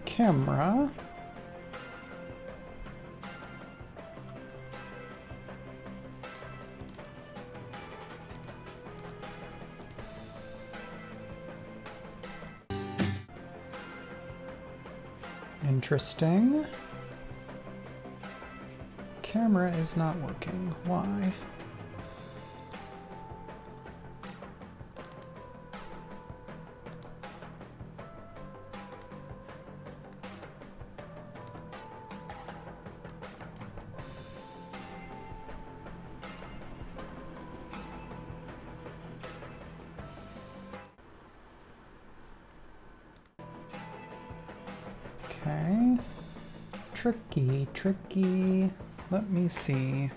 Camera. Interesting. Camera is not working. Why? Okay. Tricky, tricky. Let me see.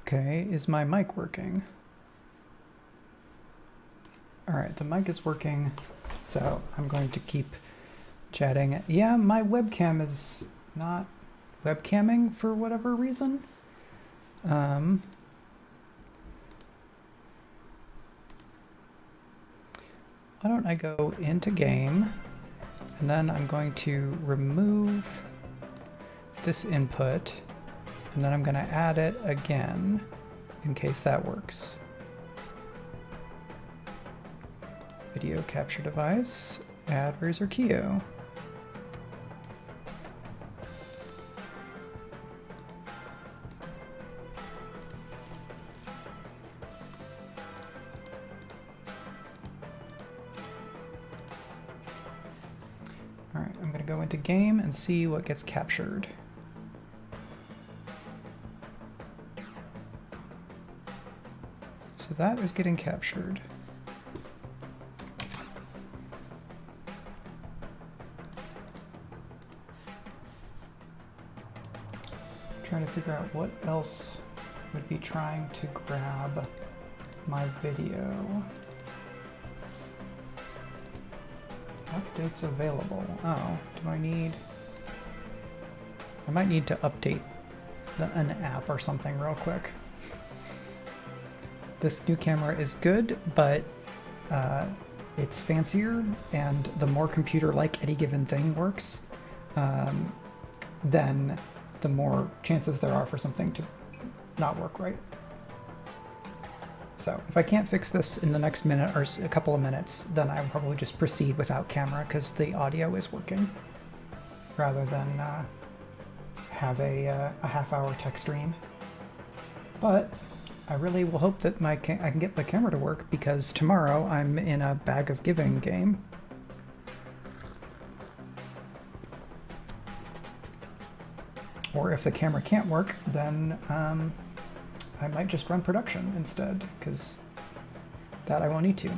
Okay, is my mic working? All right, the mic is working, so I'm going to keep chatting. Yeah, my webcam is not webcamming for whatever reason. Why don't I go into game, and then I'm going to remove this input, and then I'm going to add it again in case that works. Video capture device, add Razor Keo. All right, I'm going to go into game and see what gets captured. So that is getting captured. Trying to figure out what else would be trying to grab my video. Updates available. Oh, do I need... I might need to update an app or something real quick. This new camera is good, but it's fancier and the more computer-like any given thing works, then the more chances there are for something to not work right. So if I can't fix this in the next minute or a couple of minutes, then I will probably just proceed without camera because the audio is working, rather than have a half-hour tech stream. But I really will hope that I can get my camera to work, because tomorrow I'm in a Bag of Giving game. Or if the camera can't work, then I might just run production instead, because that I won't need to.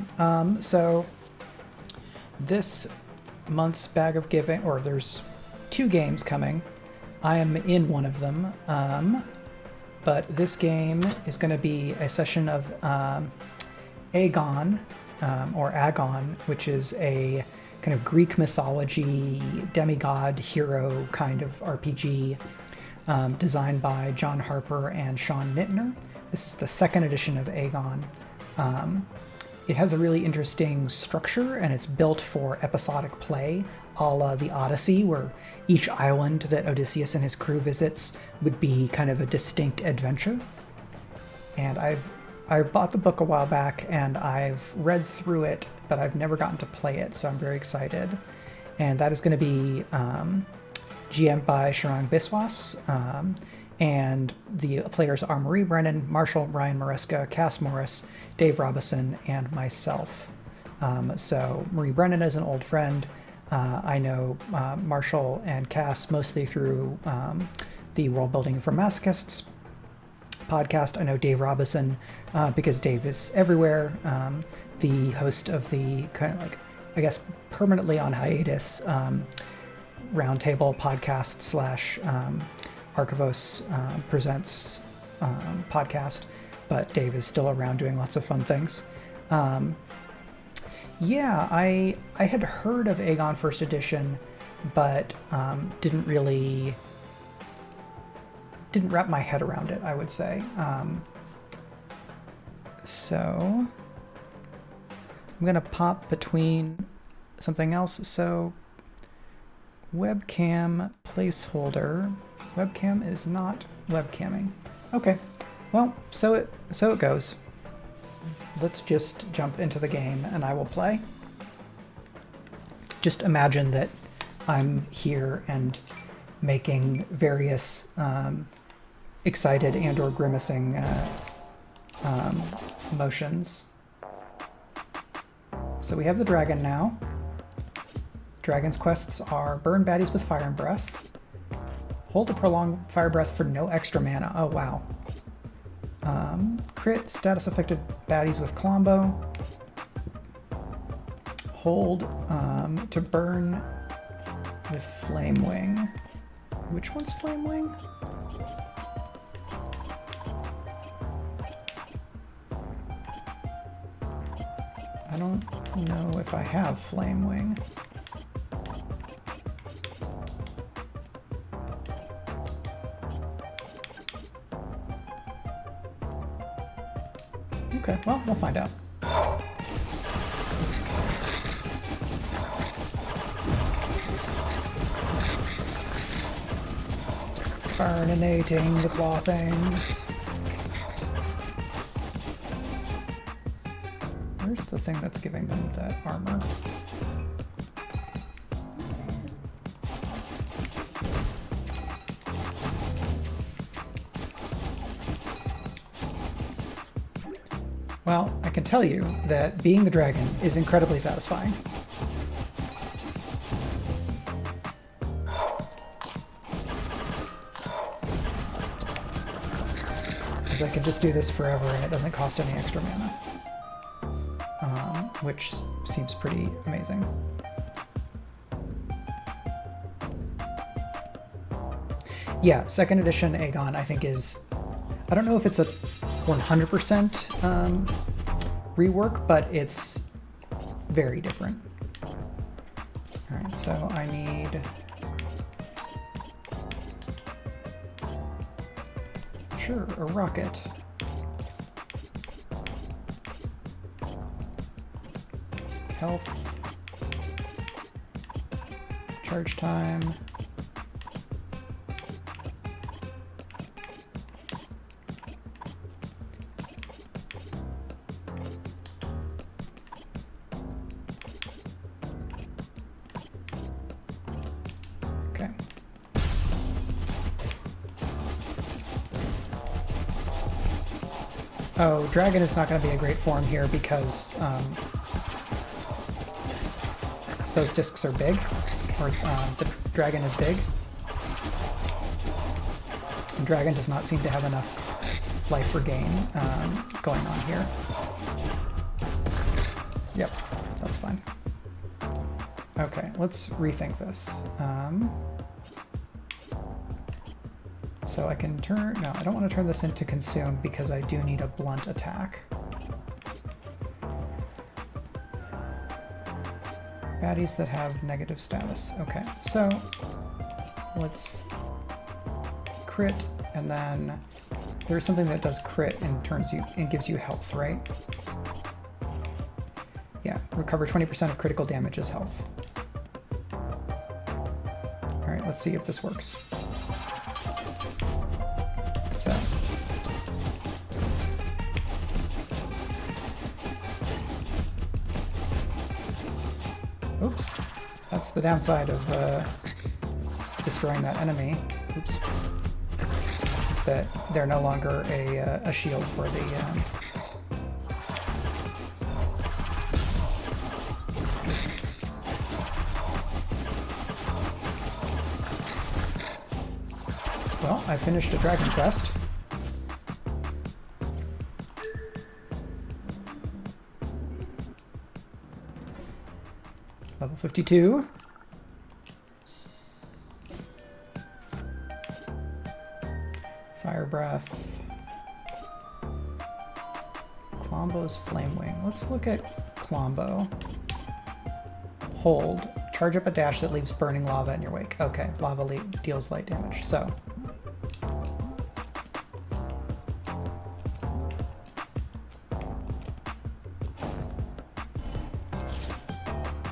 So this month's Bag of Giving, or there's 2 games coming. I am in one of them, but this game is going to be a session of Agon, or Agon, which is a kind of Greek mythology demigod hero kind of RPG, designed by John Harper and Sean Nittner. This is the 2nd edition of Agon. It has a really interesting structure, and it's built for episodic play, a la the Odyssey, where each island that Odysseus and his crew visits would be kind of a distinct adventure. And I bought the book a while back, and I've read through it, but I've never gotten to play it, so I'm very excited. And that is going to be GM'd by Sharang Biswas, and the players are Marie Brennan, Marshall Ryan Maresca, Cass Morris, Dave Robison, and myself. So Marie Brennan is an old friend. I know Marshall and Cass mostly through the World Building for Masochists podcast. I know Dave Robison because Dave is everywhere, the host of the kind of like, I guess, permanently on hiatus Roundtable podcast / Archivos Presents podcast, but Dave is still around doing lots of fun things. Yeah, I had heard of Agon First Edition, but didn't wrap my head around it, I would say. So I'm gonna pop between something else. So webcam placeholder. Webcam is not webcamming. Okay, well, so it goes. Let's just jump into the game and I will play. Just imagine that I'm here and making various excited and or grimacing motions. So we have the dragon now. Dragon's quests are burn baddies with fire and breath. Hold a prolonged fire breath for no extra mana. Oh wow. Crit status affected baddies with Colombo. Hold to burn with Flame Wing. Which one's Flame Wing? I don't know if I have Flame Wing. Okay, well, we'll find out. Burninating the claw things. Where's the thing that's giving them that armor? Well, I can tell you that being the dragon is incredibly satisfying. Because I can just do this forever and it doesn't cost any extra mana. Which seems pretty amazing. Yeah, 2nd edition Agon I think is... I don't know if it's a 100% rework, but it's very different. Alright, so I need... Sure, a rocket. health, charge time. Okay. Oh, dragon is not going to be a great form here because those discs are big, or the dragon is big. And dragon does not seem to have enough life regain going on here. Yep, that's fine. Okay, let's rethink this. So I can turn, no, I don't want to turn this into consume because I do need a blunt attack. Baddies that have negative status. Okay, so let's crit, and then there's something that does crit and turns you and gives you health, right? Yeah, recover 20% of critical damage as health. All right, let's see if this works. So. Oops, that's the downside of destroying that enemy. Oops. Is that they're no longer a shield for the... Well, I finished a Dragon Quest. Level 52. Fire Breath. Klombo's Flame Wing. Let's look at Klombo. Hold. Charge up a dash that leaves burning lava in your wake. Okay, lava deals light damage. So.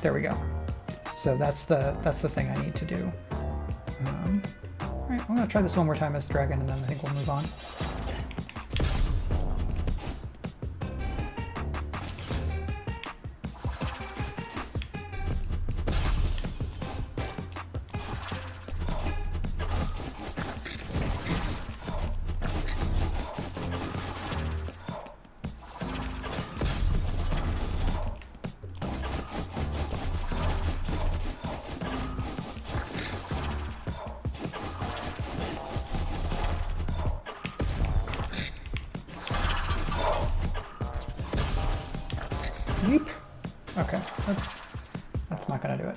There we go. So that's the thing I need to do. All right, I'm gonna try this one more time as dragon, and then I think we'll move on. Yeep. Okay, that's not gonna do it.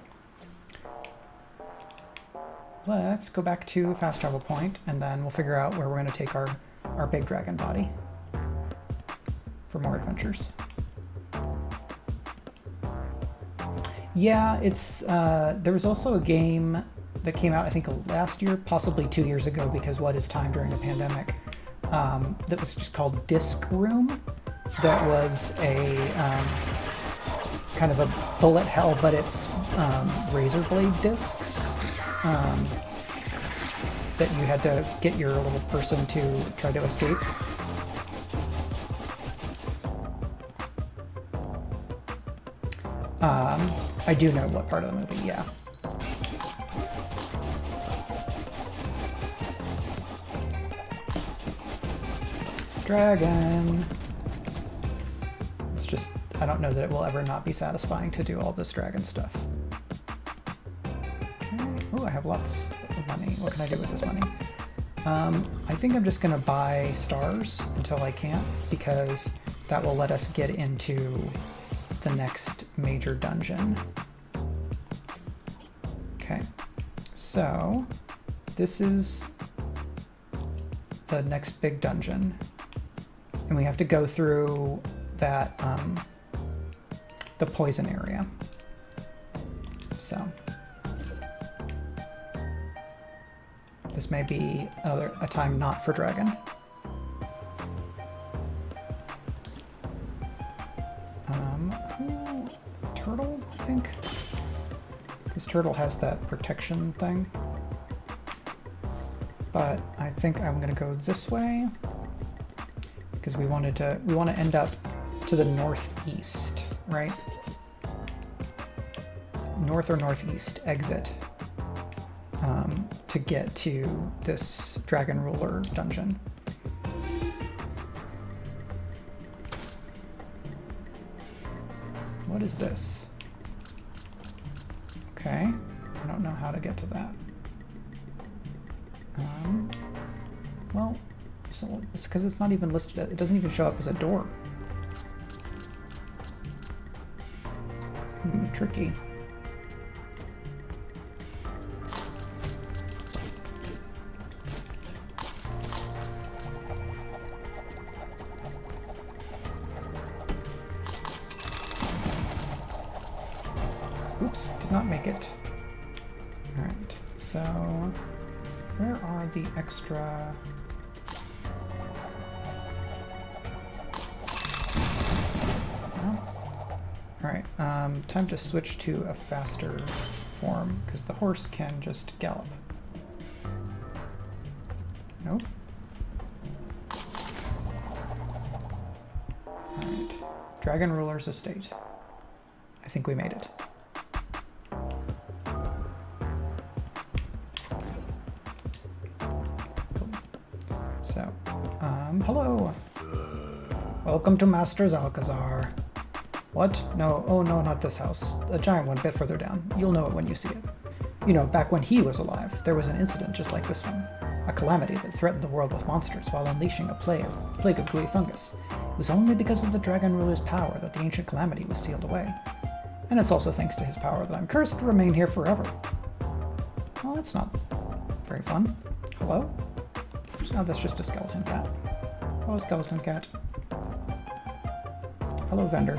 Let's go back to fast travel point, and then we'll figure out where we're gonna take our big dragon body for more adventures. Yeah, it's there was also a game that came out I think last year, possibly 2 years ago, because what is time during a pandemic, that was just called Disc Room. That was a kind of a bullet hell, but it's razor blade discs that you had to get your little person to try to escape. I do know what part of the movie, yeah. Dragon. It's just, I don't know that it will ever not be satisfying to do all this dragon stuff. Okay. Oh, I have lots of money. What can I do with this money? I think I'm just gonna buy stars until I can't, because that will let us get into the next major dungeon. Okay, so this is the next big dungeon, and we have to go through that the poison area. So this may be a time not for dragon. Who turtle, I think. Because turtle has that protection thing. But I think I'm gonna go this way because we want to end up to the northeast, right? North or northeast exit to get to this Dragon Ruler dungeon. What is this? Okay, I don't know how to get to that. Well, so it's because it's not even listed. It doesn't even show up as a door. Tricky. Oops, did not make it. All right, so where are the extra? Alright, time to switch to a faster form, because the horse can just gallop. Nope. Alright, Dragon Ruler's estate. I think we made it. So, hello! Welcome to Master's Alcazar. What? No, oh no, not this house. A giant one a bit further down. You'll know it when you see it. You know, back when he was alive, there was an incident just like this one. A calamity that threatened the world with monsters while unleashing a plague of gooey fungus. It was only because of the Dragon Ruler's power that the ancient calamity was sealed away. And it's also thanks to his power that I'm cursed to remain here forever. Well, that's not very fun. Hello? Oh, that's just a skeleton cat. Hello, skeleton cat. Hello, vendor.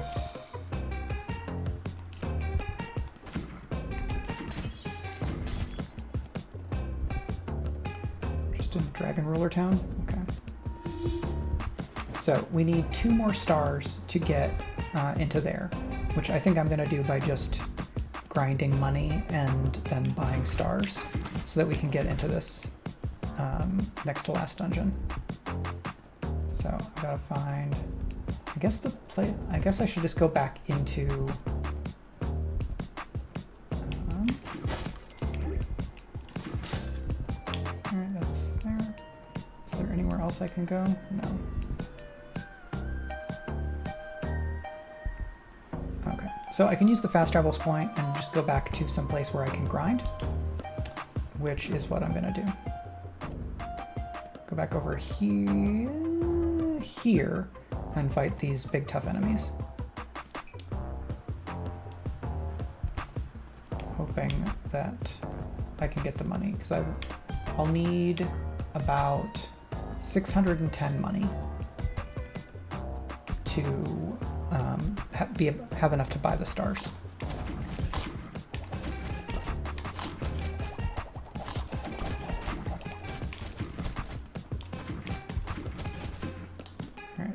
Just in Dragon Ruler Town? Okay. So we need 2 more stars to get into there, which I think I'm going to do by just grinding money and then buying stars so that we can get into this next to last dungeon. So I've got to find... I guess I should just go back into... Alright, that's there. Is there anywhere else I can go? No. Okay, so I can use the fast travels point and just go back to some place where I can grind, which is what I'm gonna do. Go back over here, and fight these big tough enemies. Hoping that I can get the money, because I'll need about 610 money to have enough to buy the stars.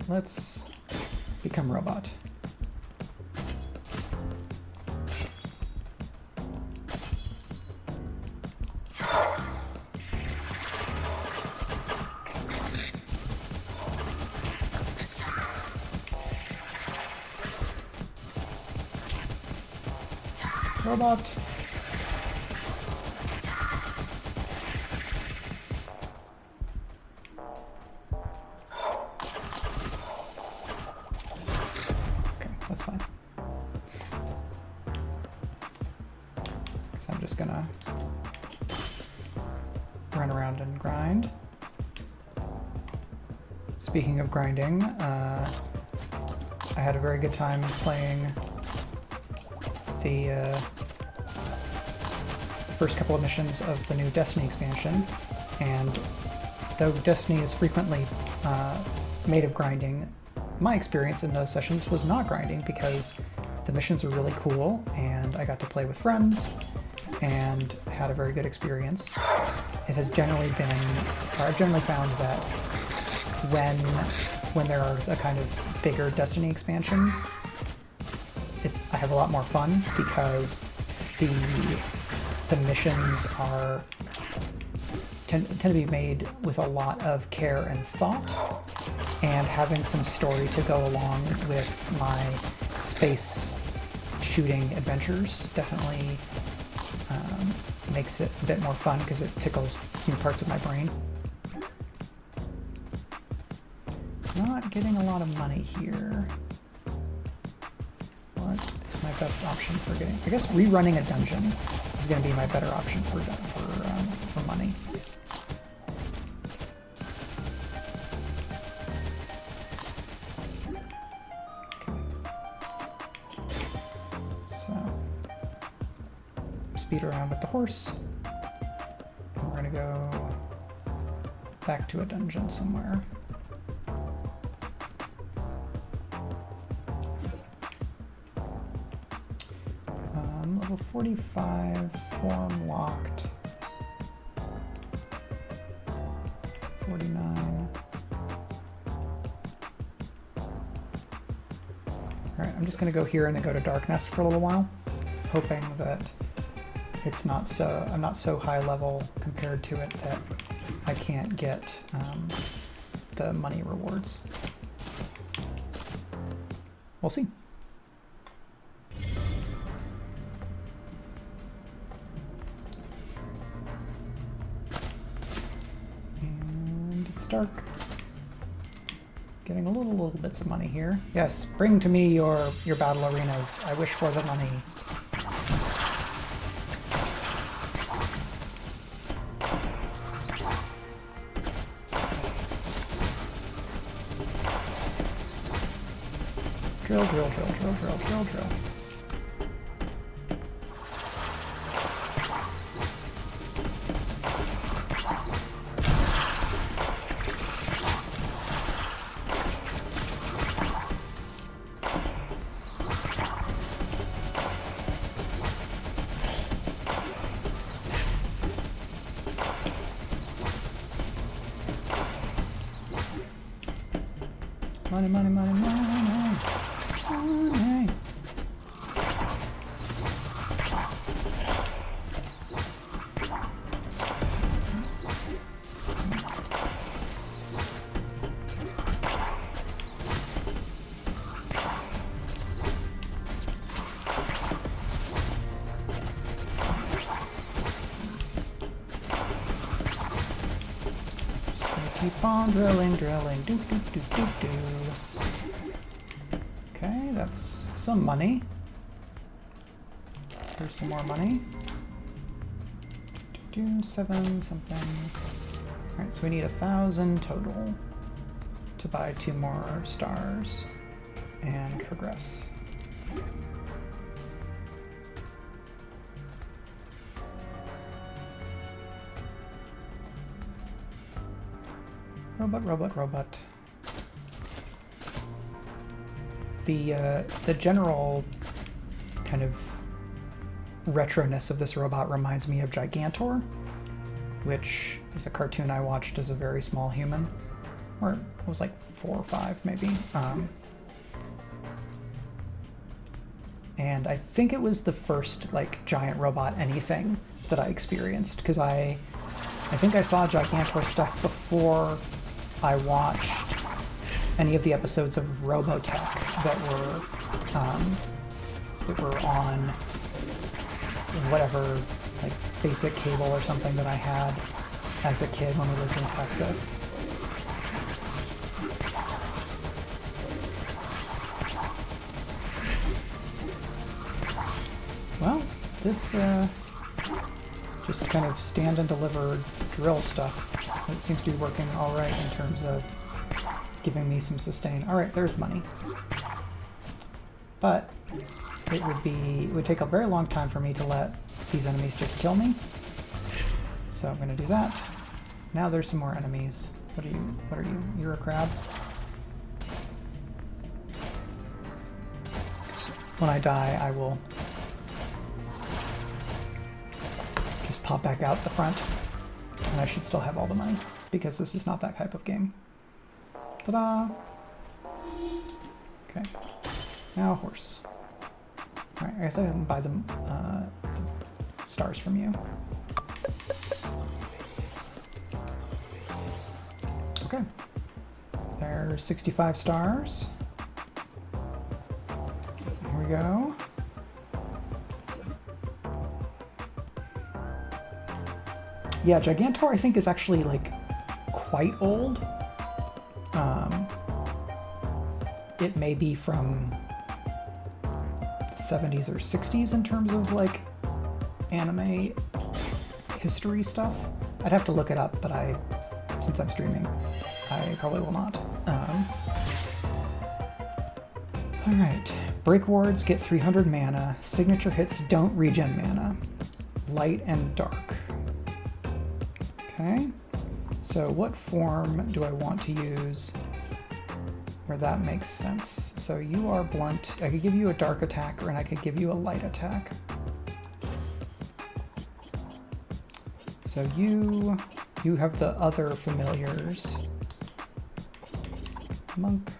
Let's become robot. Robot. Speaking of grinding, I had a very good time playing the first couple of missions of the new Destiny expansion, and though Destiny is frequently made of grinding, my experience in those sessions was not grinding because the missions were really cool and I got to play with friends and had a very good experience. It has generally been, or I've generally found that when there are a kind of bigger Destiny expansions, I have a lot more fun because the missions are tend to be made with a lot of care and thought, and having some story to go along with my space shooting adventures definitely makes it a bit more fun because it tickles new parts of my brain. Not getting a lot of money here. What is my best option for getting? I guess rerunning a dungeon is going to be my better option for money. Speed around with the horse. And we're gonna go back to a dungeon somewhere. Level 45, form locked. 49. Alright, I'm just gonna go here and then go to Dark Nest for a little while, hoping that it's not so, I'm not so high level compared to it that I can't get the money rewards. We'll see. And it's dark. Getting little bits of money here. Yes, bring to me your battle arenas. I wish for the money. Drill, drill, drill, drill, drill, drill, drill. Money, money, money, money, money. Money. Keep on drilling, drilling, do, do, do, do, do. Okay, that's some money. Here's some more money. Do 7 something. Alright, so we need 1,000 total to buy 2 more stars and progress. Robot, robot, robot. The general kind of retroness of this robot reminds me of Gigantor, which is a cartoon I watched as a very small human, or it was like 4 or 5 maybe. And I think it was the first like giant robot anything that I experienced, because I think I saw Gigantor stuff before I watched any of the episodes of Robotech that were on whatever like basic cable or something that I had as a kid when we lived in Texas. Well, this just kind of stand and deliver drill stuff. It seems to be working all right in terms of giving me some sustain. All right, there's money. But it would take a very long time for me to let these enemies just kill me. So I'm going to do that. Now there's some more enemies. What are you? You're a crab? So when I die, I will just pop back out the front. And I should still have all the money, because this is not that type of game. Ta-da! Okay. Now horse. Alright, I guess I can buy the stars from you. Okay. There's 65 stars. Here we go. Yeah, Gigantor I think is actually like quite old. It may be from the 70s or 60s in terms of like anime history stuff. I'd have to look it up, but since I'm streaming, I probably will not. Alright, break wards get 300 mana, signature hits don't regen mana, light and dark. Okay, so what form do I want to use where that makes sense? So you are blunt. I could give you a dark attack, and I could give you a light attack. So you have the other familiars. Monk,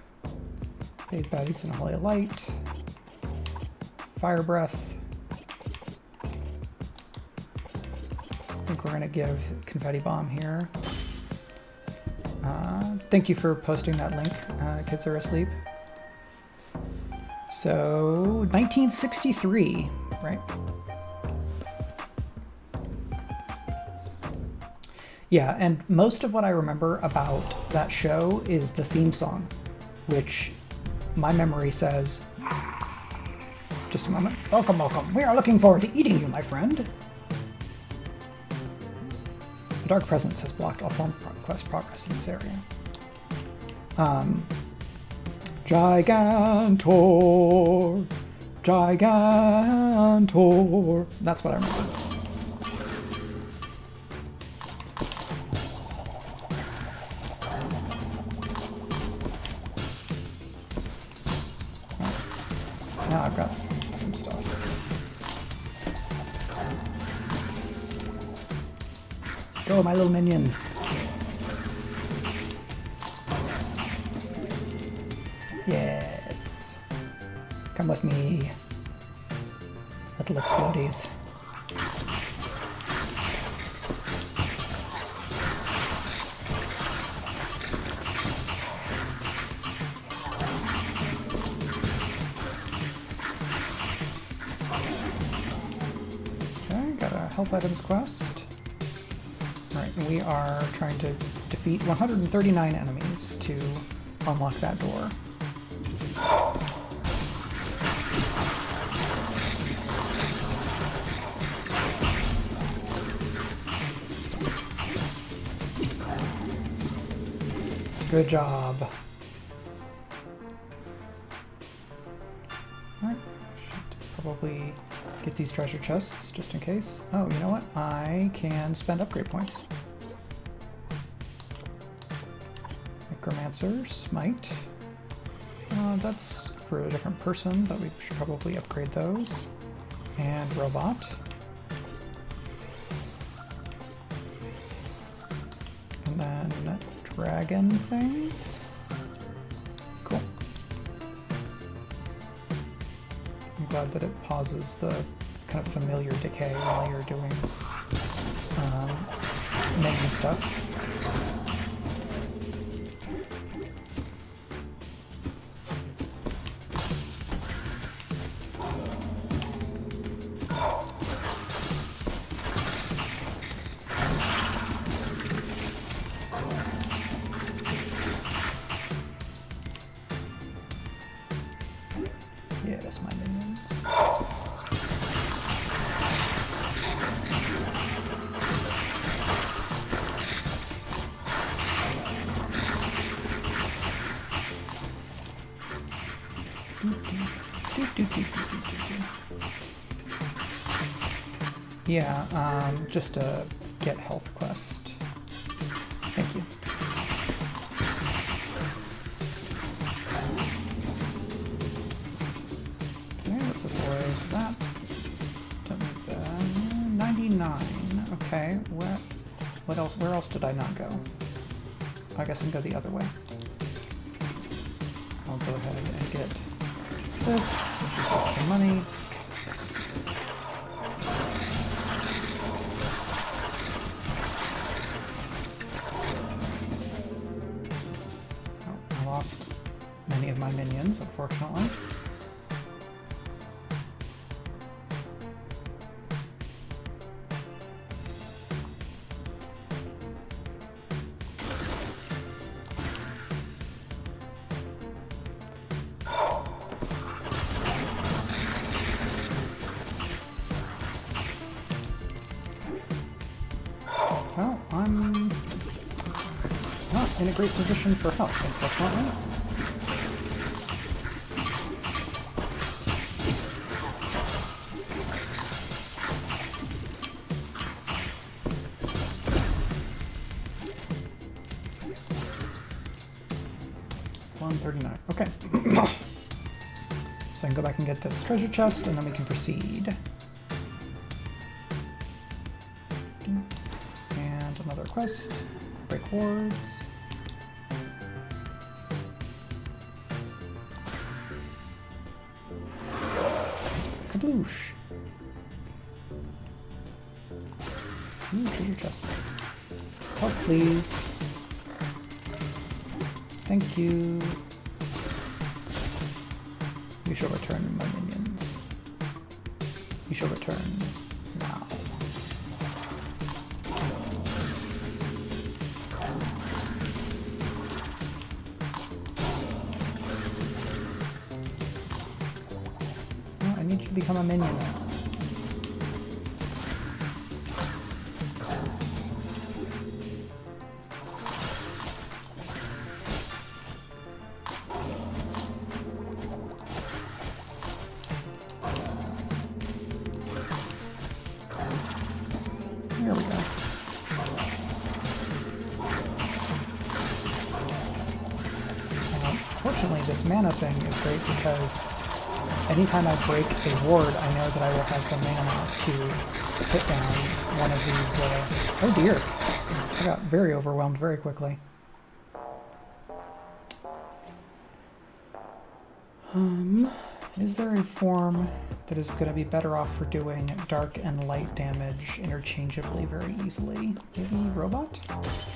Fade Bodies and Holy Light, Fire Breath. I think we're gonna give Confetti Bomb here. Thank you for posting that link. Kids are asleep. So 1963, right? Yeah, and most of what I remember about that show is the theme song, which my memory says, just a moment. Welcome, welcome. We are looking forward to eating you, my friend. The Dark Presence has blocked all form quest progress in this area. Gigantor, Gigantor. That's what I remember. Now I've got some stuff. Go, my little minion. Yes. Come with me, little explodies. Okay, got a health items quest. Alright, we are trying to defeat 139 enemies to unlock that door. Good job. Alright, should probably get these treasure chests just in case. Oh, you know what? I can spend upgrade points. Necromancer, Smite. That's for a different person, but we should probably upgrade those. And Robot. And then dragon things. Cool. I'm glad that it pauses the kind of familiar decay while you're doing menu stuff. Yes, my minions. Yeah, just a get health quest. Thank you. Okay, let's avoid that. Don't need that. 99. Okay, what else? Where else did I not go? I guess I can go the other way. I'll go ahead and get this, which is just some money. of my minions, unfortunately. Well, I'm not in a great position for help, unfortunately. $139. Okay. So I can go back and get this treasure chest, and then we can proceed. And another quest. Break wards. Kabloosh. Ooh, treasure chest. Help, please. Thank you. You shall return, my minions. You shall return now. Oh, I need you to become a minion now. There we go. Fortunately, this mana thing is great because anytime I break a ward, I know that I will have the mana to hit down one of these. Oh dear! I got very overwhelmed very quickly. Is there a form that is going to be better off for doing dark and light damage interchangeably very easily? Maybe robot?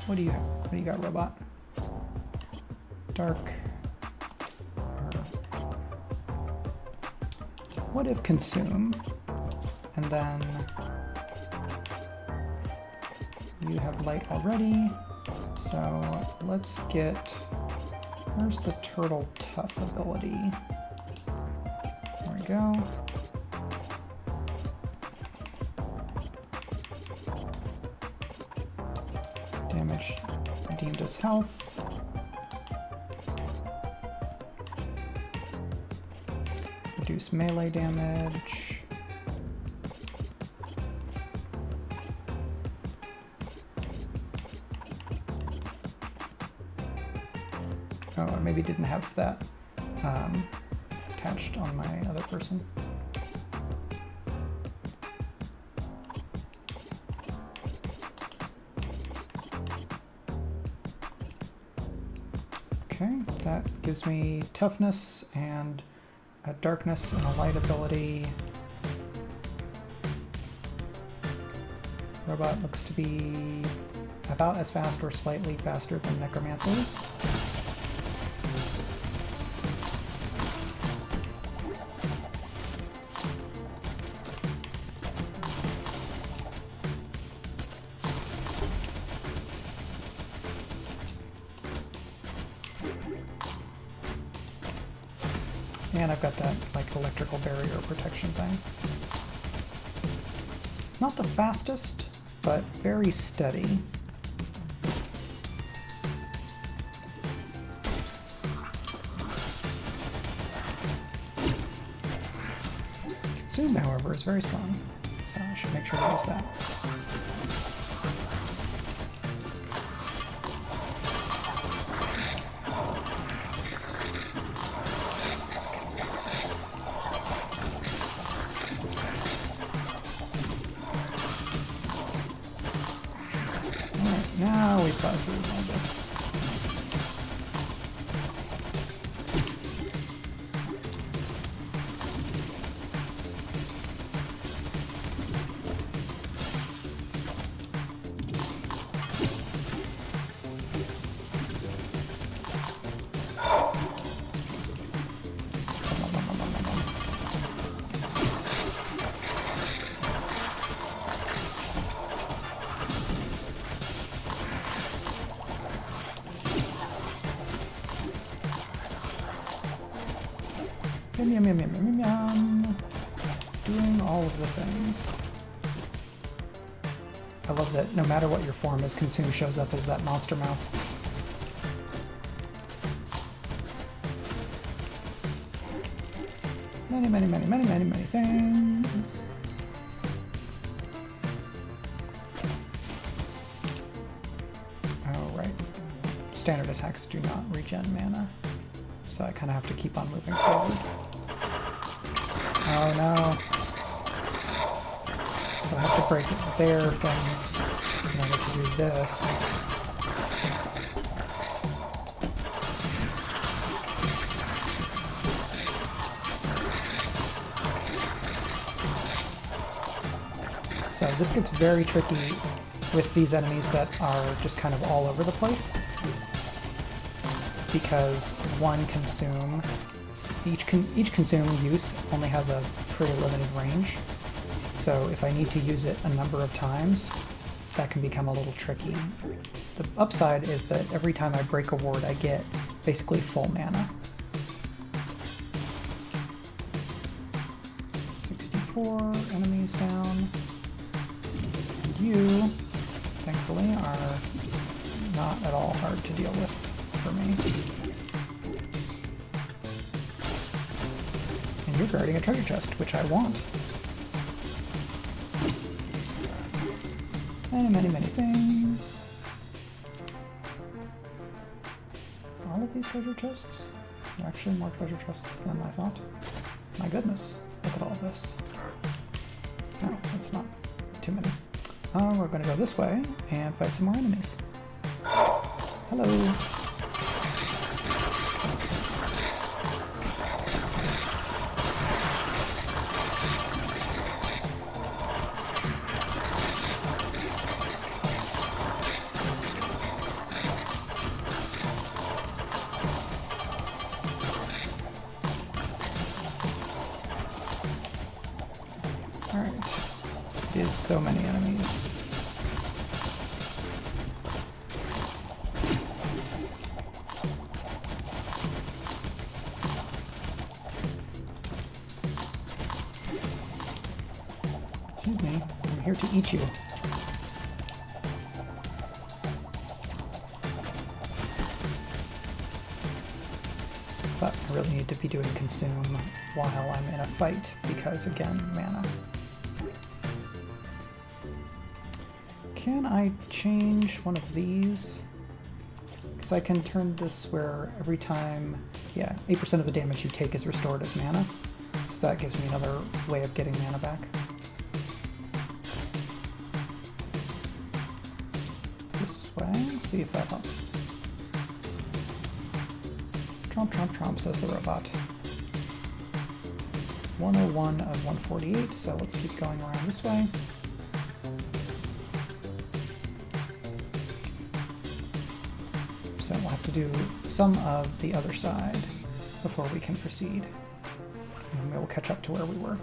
What do you have? What do you got, robot? Dark. What if consume? And then you have light already. So let's get, where's the turtle tough ability? There we go. Damage deemed as health. Reduce melee damage. Oh, I maybe didn't have that attached on my other person. Okay, that gives me toughness and a darkness and a light ability. Robot looks to be about as fast or slightly faster than Necromancer. And I've got that, like, electrical barrier protection thing. Not the fastest, but very steady. Consume, however, is very strong, so I should make sure to use that. Now we've got through all this. Yum, yum, yum, yum, yum, yum. Doing all of the things. I love that no matter what your form is, consume shows up as that monster mouth. Many, many, many, many, many, many things. Oh, right. Standard attacks do not regen mana, so I kind of have to keep on moving forward. Oh no. So I have to break their things in order to do this. So this gets very tricky with these enemies that are just kind of all over the place, because one consume, each consume use only has a pretty limited range. So if I need to use it a number of times, that can become a little tricky. The upside is that every time I break a ward, I get basically full mana. 64 enemies down. And you, thankfully, are not at all hard to deal with for me. And you're guarding a treasure chest, which I want. Many, many, many things. All of these treasure chests? Is there actually more treasure chests than I thought? My goodness, look at all this. No, that's not too many. We're going to go this way and fight some more enemies. Hello. Alright. It is so many enemies. Excuse me, I'm here to eat you. But I really need to be doing consume while I'm in a fight, because again, mana. Can I change one of these? Because I can turn this where every time, yeah, 8% of the damage you take is restored as mana. So that gives me another way of getting mana back. This way, see if that helps. Tromp, tromp, tromp, says the robot. 101 of 148, so let's keep going around this way. So we'll have to do some of the other side before we can proceed. And we'll catch up to where we were.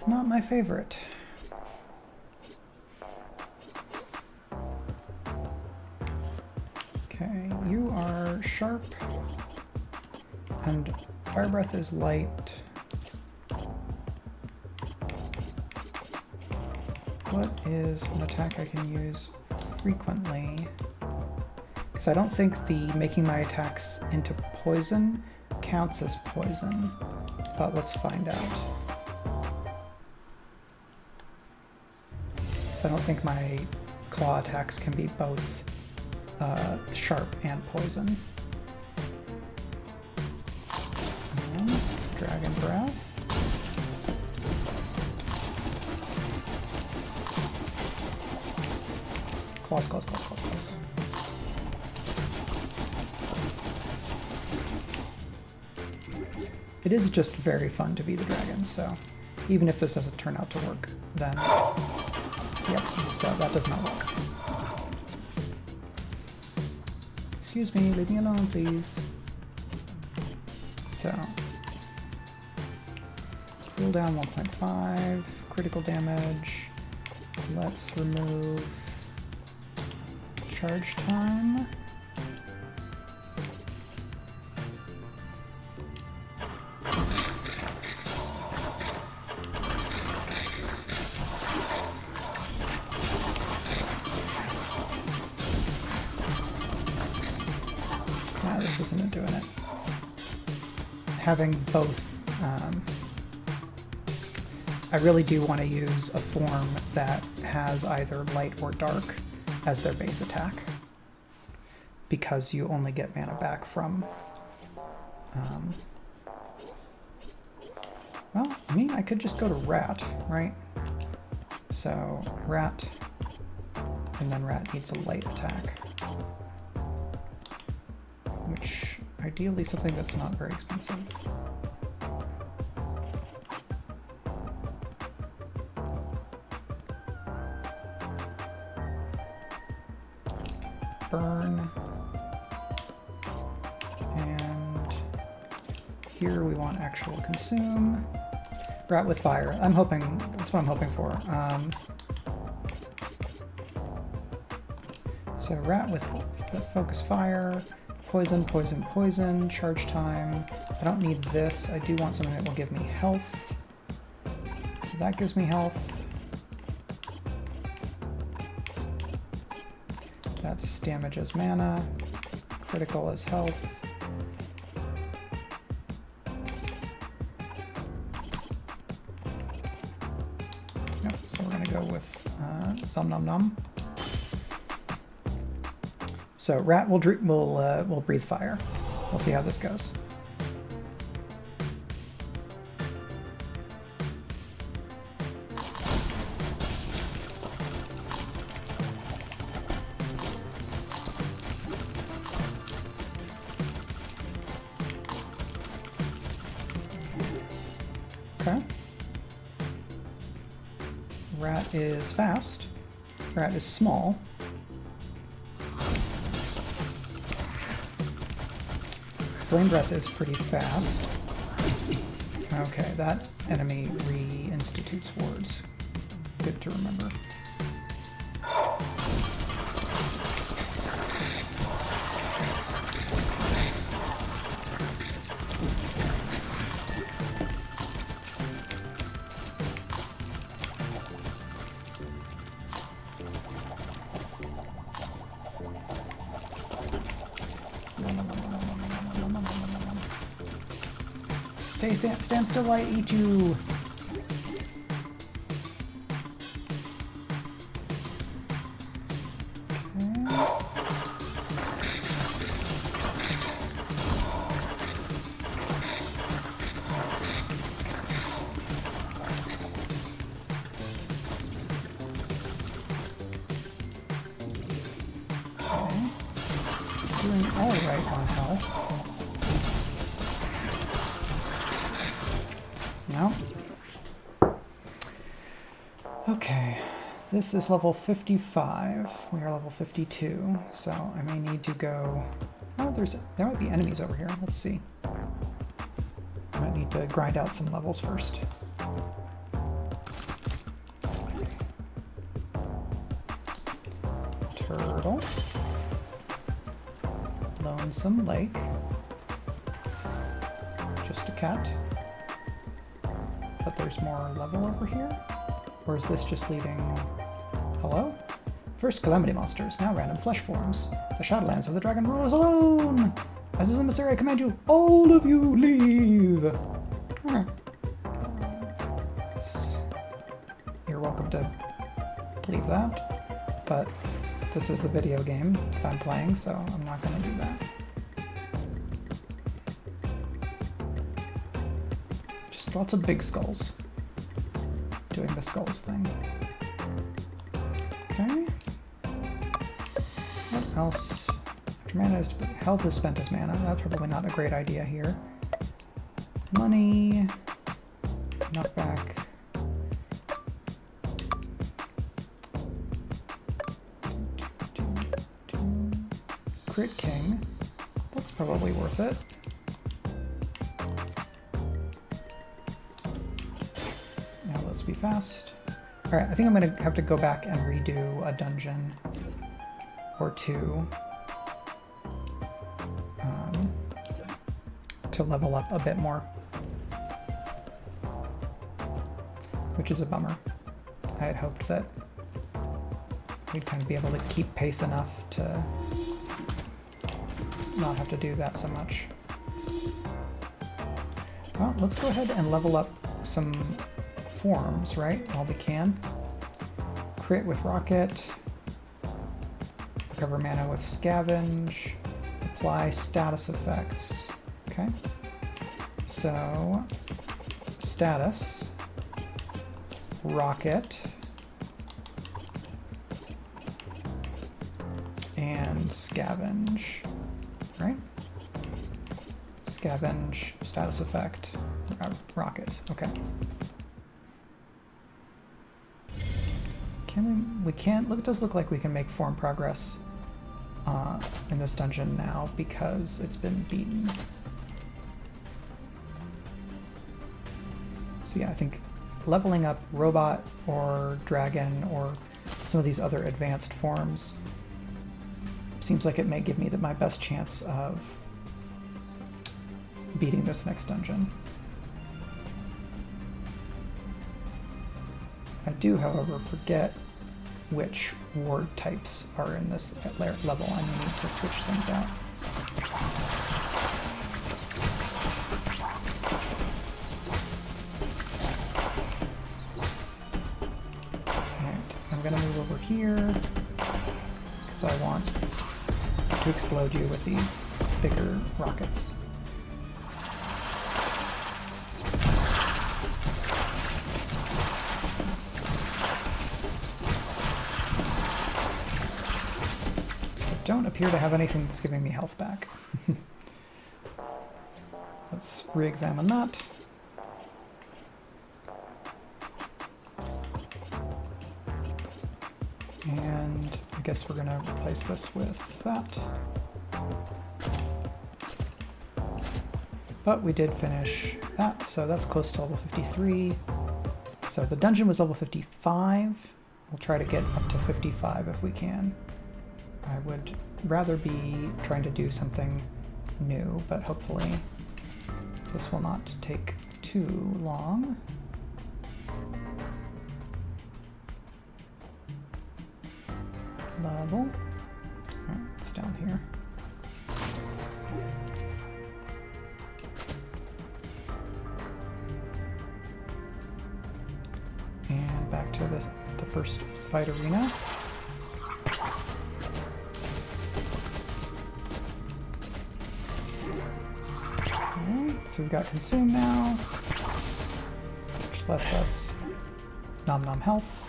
Not my favorite. Okay, you are sharp, and fire breath is light. What is an attack I can use frequently? Because I don't think the making my attacks into poison counts as poison, but let's find out. I don't think my claw attacks can be both sharp and poison. Close, close, close, close, close. It is just very fun to be the dragon, so even if this doesn't turn out to work, then yep, so that does not work. Excuse me, leave me alone, please. So, cooldown 1.5, critical damage. Let's remove charge time. This isn't doing it. Having both, I really do want to use a form that has either light or dark as their base attack, because you only get mana back from, well, I mean, I could just go to rat, right? So rat, and then rat needs a light attack. Which, ideally something that's not very expensive. Burn. And here we want actual consume. Rat with fire. I'm hoping, that's what I'm hoping for. So rat with the focus fire. Poison, poison, poison, charge time. I don't need this. I do want something that will give me health. So that gives me health. That's damage as mana. Critical as health. Nope, so we're gonna go with Zum Nom Nom. So rat will breathe fire. We'll see how this goes. Okay. Rat is fast. Rat is small. Flame Breath is pretty fast. Okay, that enemy reinstitutes wards. Good to remember. Stand still, I eat you. Okay. Doing all right on health. No. Okay, this is level 55. We are level 52, so I may need to go. Oh, there might be enemies over here. Let's see. I might need to grind out some levels first. Turtle. Lonesome Lake. Just a cat. But there's more level over here? Or is this just leading... Hello? First Calamity Monsters, now random flesh forms. The Shadowlands of the Dragon Rule is alone! As his emissary, I command you, all of you leave! You're welcome to leave that, but this is the video game that I'm playing, so I'm not going to do that. Lots of big skulls doing the skulls thing. Okay. else? After mana is health is spent as mana. That's probably not a great idea here. Money. Knockback. Crit King. That's probably worth it. Now let's be fast. Alright, I think I'm going to have to go back and redo a dungeon or two to level up a bit more, which is a bummer. I had hoped that we'd kind of be able to keep pace enough to not have to do that so much. Well, let's go ahead and level up some forms, right, while we can. Crit with Rocket, recover mana with Scavenge, apply status effects. Okay, so status, Rocket, and Scavenge, right? Scavenge, status effect, Rocket, okay. We can't, it does look like we can make form progress in this dungeon now because it's been beaten. So yeah, I think leveling up Robot or Dragon or some of these other advanced forms seems like it may give me my best chance of beating this next dungeon. I do, however, forget which ward types are in this level. I may need to switch things out. Alright, I'm going to move over here because I want to explode you with these bigger rockets. Don't appear to have anything that's giving me health back. Let's re-examine that. And I guess we're going to replace this with that. But we did finish that, so that's close to level 53. So the dungeon was level 55. We'll try to get up to 55 if we can. I would rather be trying to do something new, but hopefully this will not take too long. Level. Alright, it's down here. And back to the first fight arena. So we've got Consume now, which lets us nom health.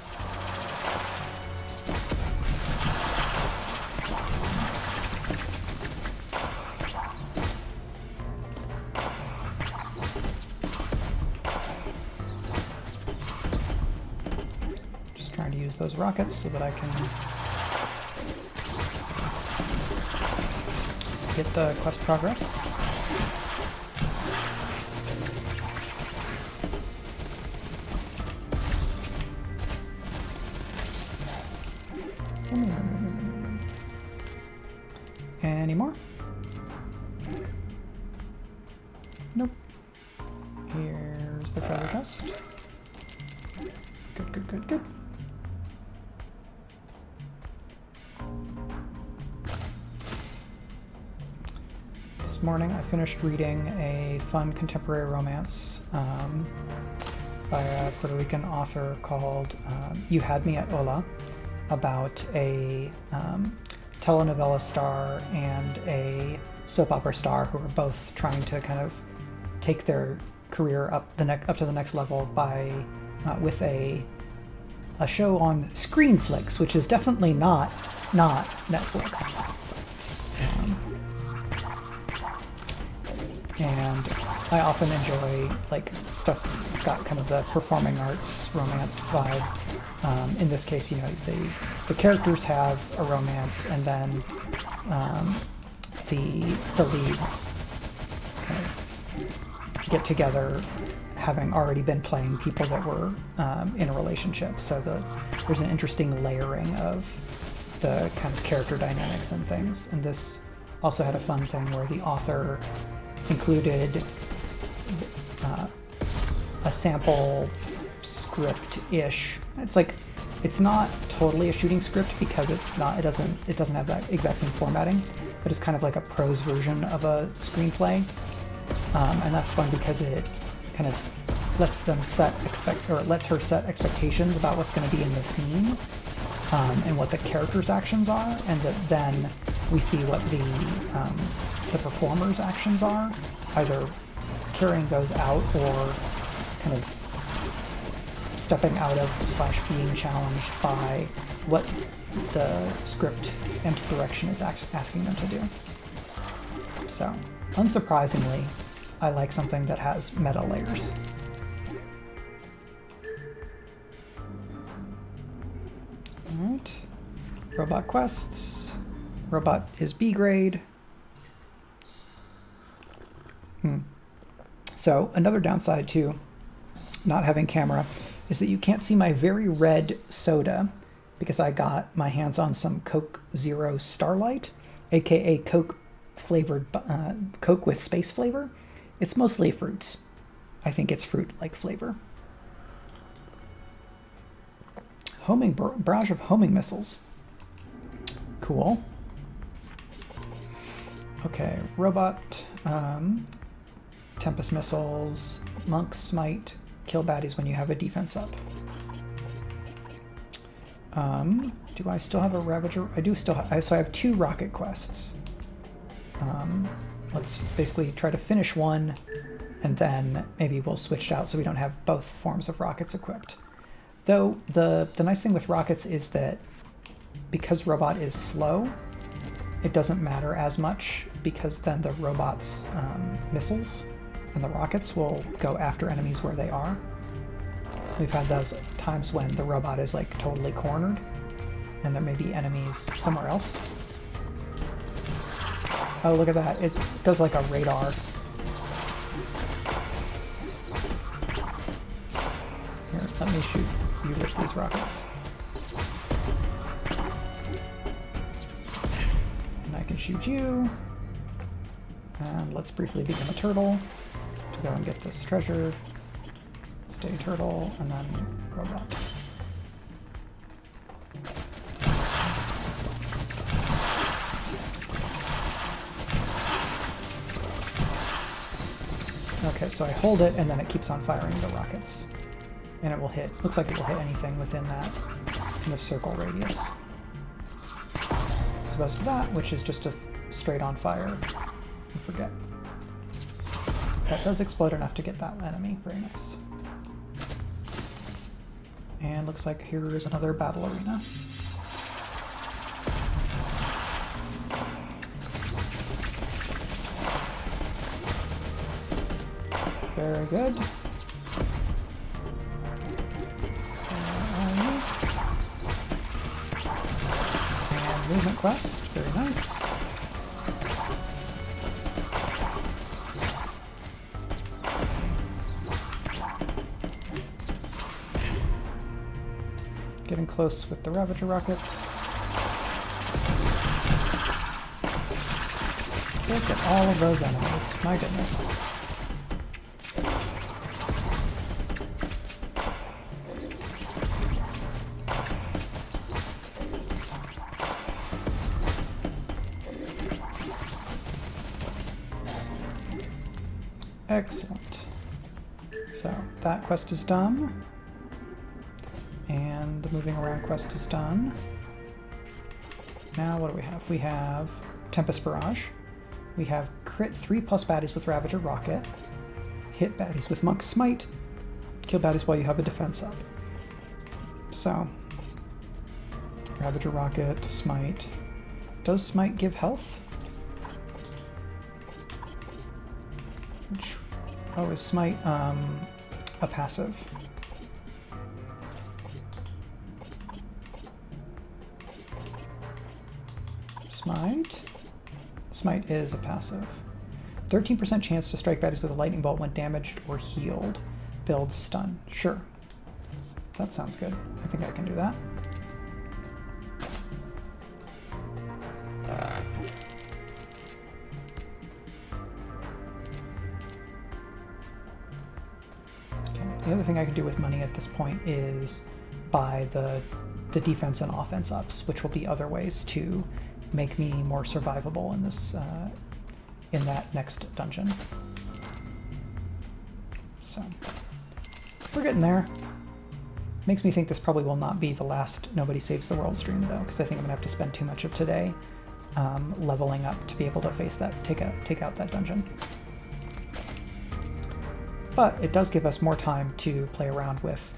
Just trying to use those rockets so that I can get the quest progress. Any more? Nope. Here's the treasure chest. Good. This morning I finished reading a fun contemporary romance by a Puerto Rican author called You Had Me at Hola, about a telenovela star and a soap opera star who are both trying to kind of take their career up to the next level by with a show on Screenflix, which is definitely not not Netflix. And I often enjoy like stuff that's got kind of the performing arts romance vibe. In this case, you know, the characters have a romance, and then the leads kind of get together, having already been playing people that were in a relationship. So there's an interesting layering of the kind of character dynamics and things. And this also had a fun thing where the author included a sample script-ish. It's not totally a shooting script because it doesn't have that exact same formatting, but it's kind of like a prose version of a screenplay. And that's fun because it kind of lets her set expectations about what's going to be in the scene, and what the character's actions are, and then we see what the performer's actions are, either carrying those out or kind of stepping out of / being challenged by what the script and direction is asking them to do. So, unsurprisingly, I like something that has meta layers. Alright. Robot quests. Robot is B grade. So another downside to not having camera is that you can't see my very red soda because I got my hands on some Coke Zero Starlight, aka Coke flavored Coke with space flavor. It's mostly fruits. I think it's fruit-like flavor. Barrage of homing missiles. Cool. Okay, robot, Tempest missiles, Monk's Smite, kill baddies when you have a defense up. Do I still have a Ravager? I do still have, so I have 2 rocket quests. Let's basically try to finish one, and then maybe we'll switch it out so we don't have both forms of rockets equipped. Though the nice thing with rockets is that because robot is slow, it doesn't matter as much, because then the robot's missiles and the rockets will go after enemies where they are. We've had those times when the robot is like totally cornered and there may be enemies somewhere else. Oh, look at that. It does like a radar. Here, let me shoot you with these rockets. And I can shoot you. And let's briefly become a turtle to go and get this treasure. Stay turtle, and then robot. Okay, so I hold it, and then it keeps on firing the rockets. And it will hit, looks like it will hit anything within that kind of circle radius. As opposed to that, which is just a straight on fire. And forget. That does explode enough to get that enemy. Very nice. And looks like here is another battle arena. Very good. And movement quest. Very nice. Getting close with the Ravager rocket. Look at all of those enemies. My goodness. Excellent. So that quest is done. And the moving around quest is done. Now what do we have? We have Tempest Barrage. We have crit 3+ baddies with Ravager Rocket. Hit baddies with Monk's Smite. Kill baddies while you have a defense up. So, Ravager Rocket, Smite. Does Smite give health? Oh, is Smite a passive? Smite? Smite is a passive. 13% chance to strike baddies with a lightning bolt when damaged or healed. Build stun. Sure. That sounds good. I think I can do that. The other thing I could do with money at this point is buy the defense and offense ups, which will be other ways to make me more survivable in this in that next dungeon. So we're getting there. Makes me think this probably will not be the last Nobody Saves the World stream though, because I think I'm gonna have to spend too much of today leveling up to be able to face that, take out that dungeon. But it does give us more time to play around with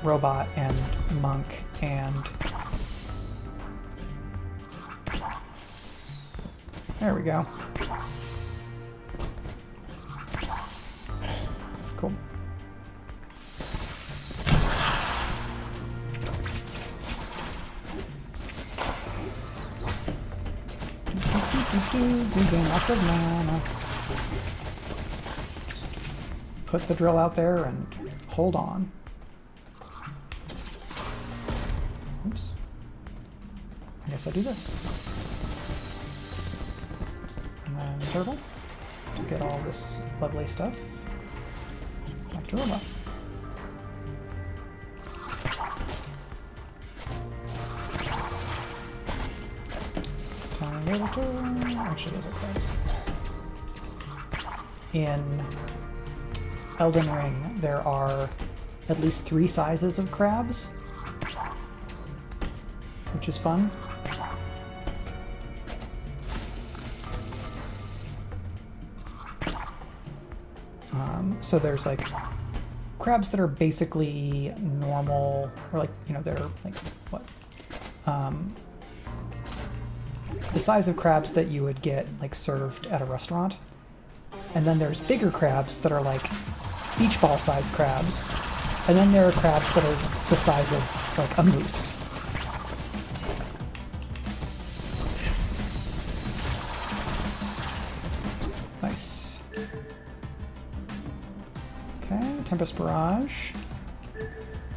Robot and Monk and... There we go. Cool. We gain lots of mana. Put the drill out there and hold on. Oops. I guess I'll do this. And then turtle to get all this lovely stuff. Back to robot. Tiny little turtle. Actually, those are crabs. In Elden Ring, there are at least 3 sizes of crabs, which is fun. So there's like crabs that are basically normal, or like, you know, they're like what? The size of crabs that you would get like served at a restaurant. And then there's bigger crabs that are like beach ball sized crabs. And then there are crabs that are the size of like a moose. Nice. Okay, Tempest Barrage.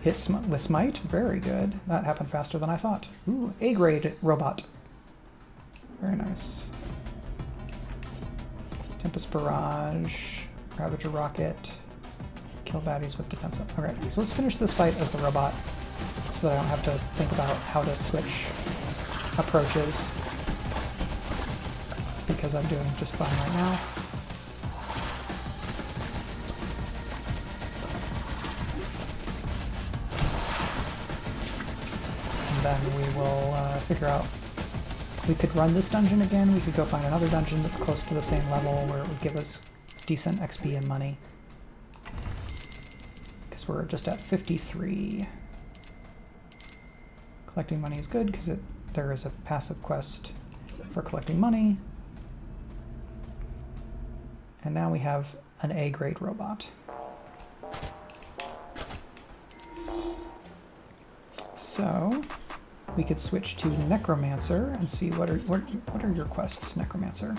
Hit with Smite. Very good. That happened faster than I thought. Ooh, A-grade robot. Very nice. Tempest Barrage, Ravager Rocket, kill baddies with defense up. Okay, so let's finish this fight as the robot so that I don't have to think about how to switch approaches, because I'm doing just fine right now. And then we will figure out. We could run this dungeon again, we could go find another dungeon that's close to the same level where it would give us decent XP and money. Because we're just at 53. Collecting money is good because there is a passive quest for collecting money. And now we have an A-grade robot. So we could switch to Necromancer and see what are your quests, Necromancer.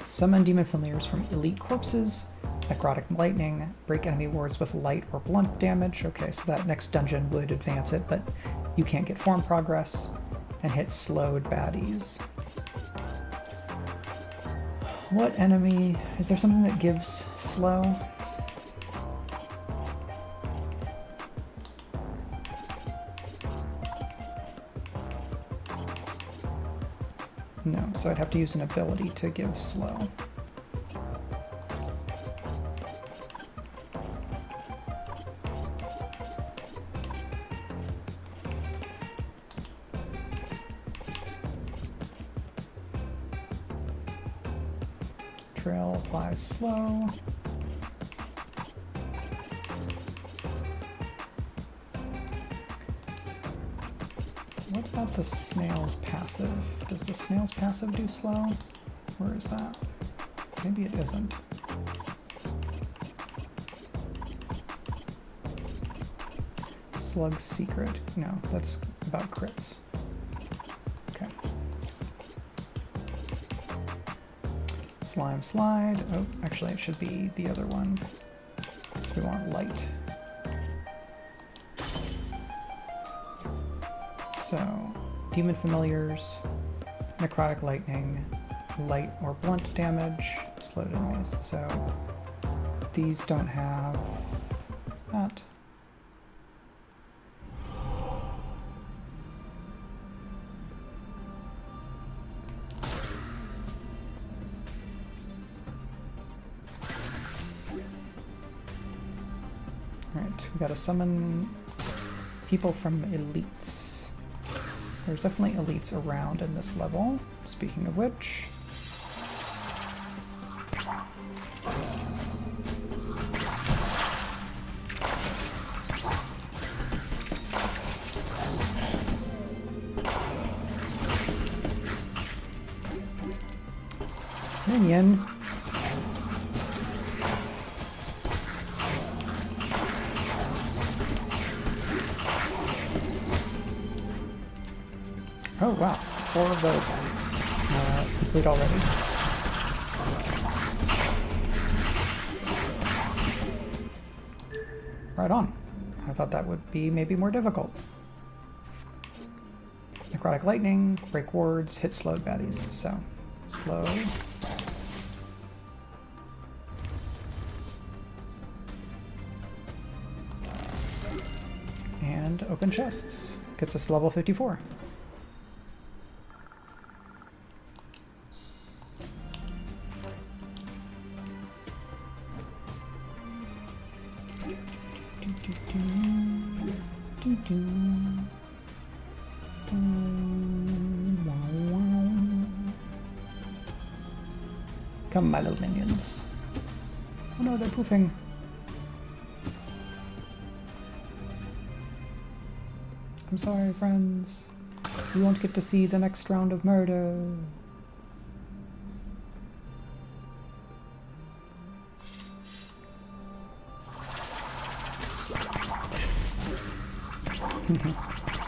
Summon demon familiars from elite corpses, necrotic lightning, break enemy wards with light or blunt damage. Okay, so that next dungeon would advance it, but you can't get form progress, and hit slowed baddies. What enemy? Is there something that gives slow? No, so I'd have to use an ability to give slow. Trail applies slow. What about the snail's passive? Does the snail's passive do slow? Where is that? Maybe it isn't. Slug's secret. No, that's about crits. Okay. Slime slide. Oh, actually it should be the other one. So we want light. So, demon familiars, necrotic lightning, light or blunt damage, slowed enemies. So these don't have that. Alright, we gotta summon people from elites. There's definitely elites around in this level, speaking of which. Minion. Oh wow, 4 of those complete already. Right on. I thought that would be maybe more difficult. Necrotic lightning, break wards, hit slowed baddies. So, slow. And open chests. Gets us to level 54. Come, my little minions. Oh no, they're poofing. I'm sorry, friends. You won't get to see the next round of murder.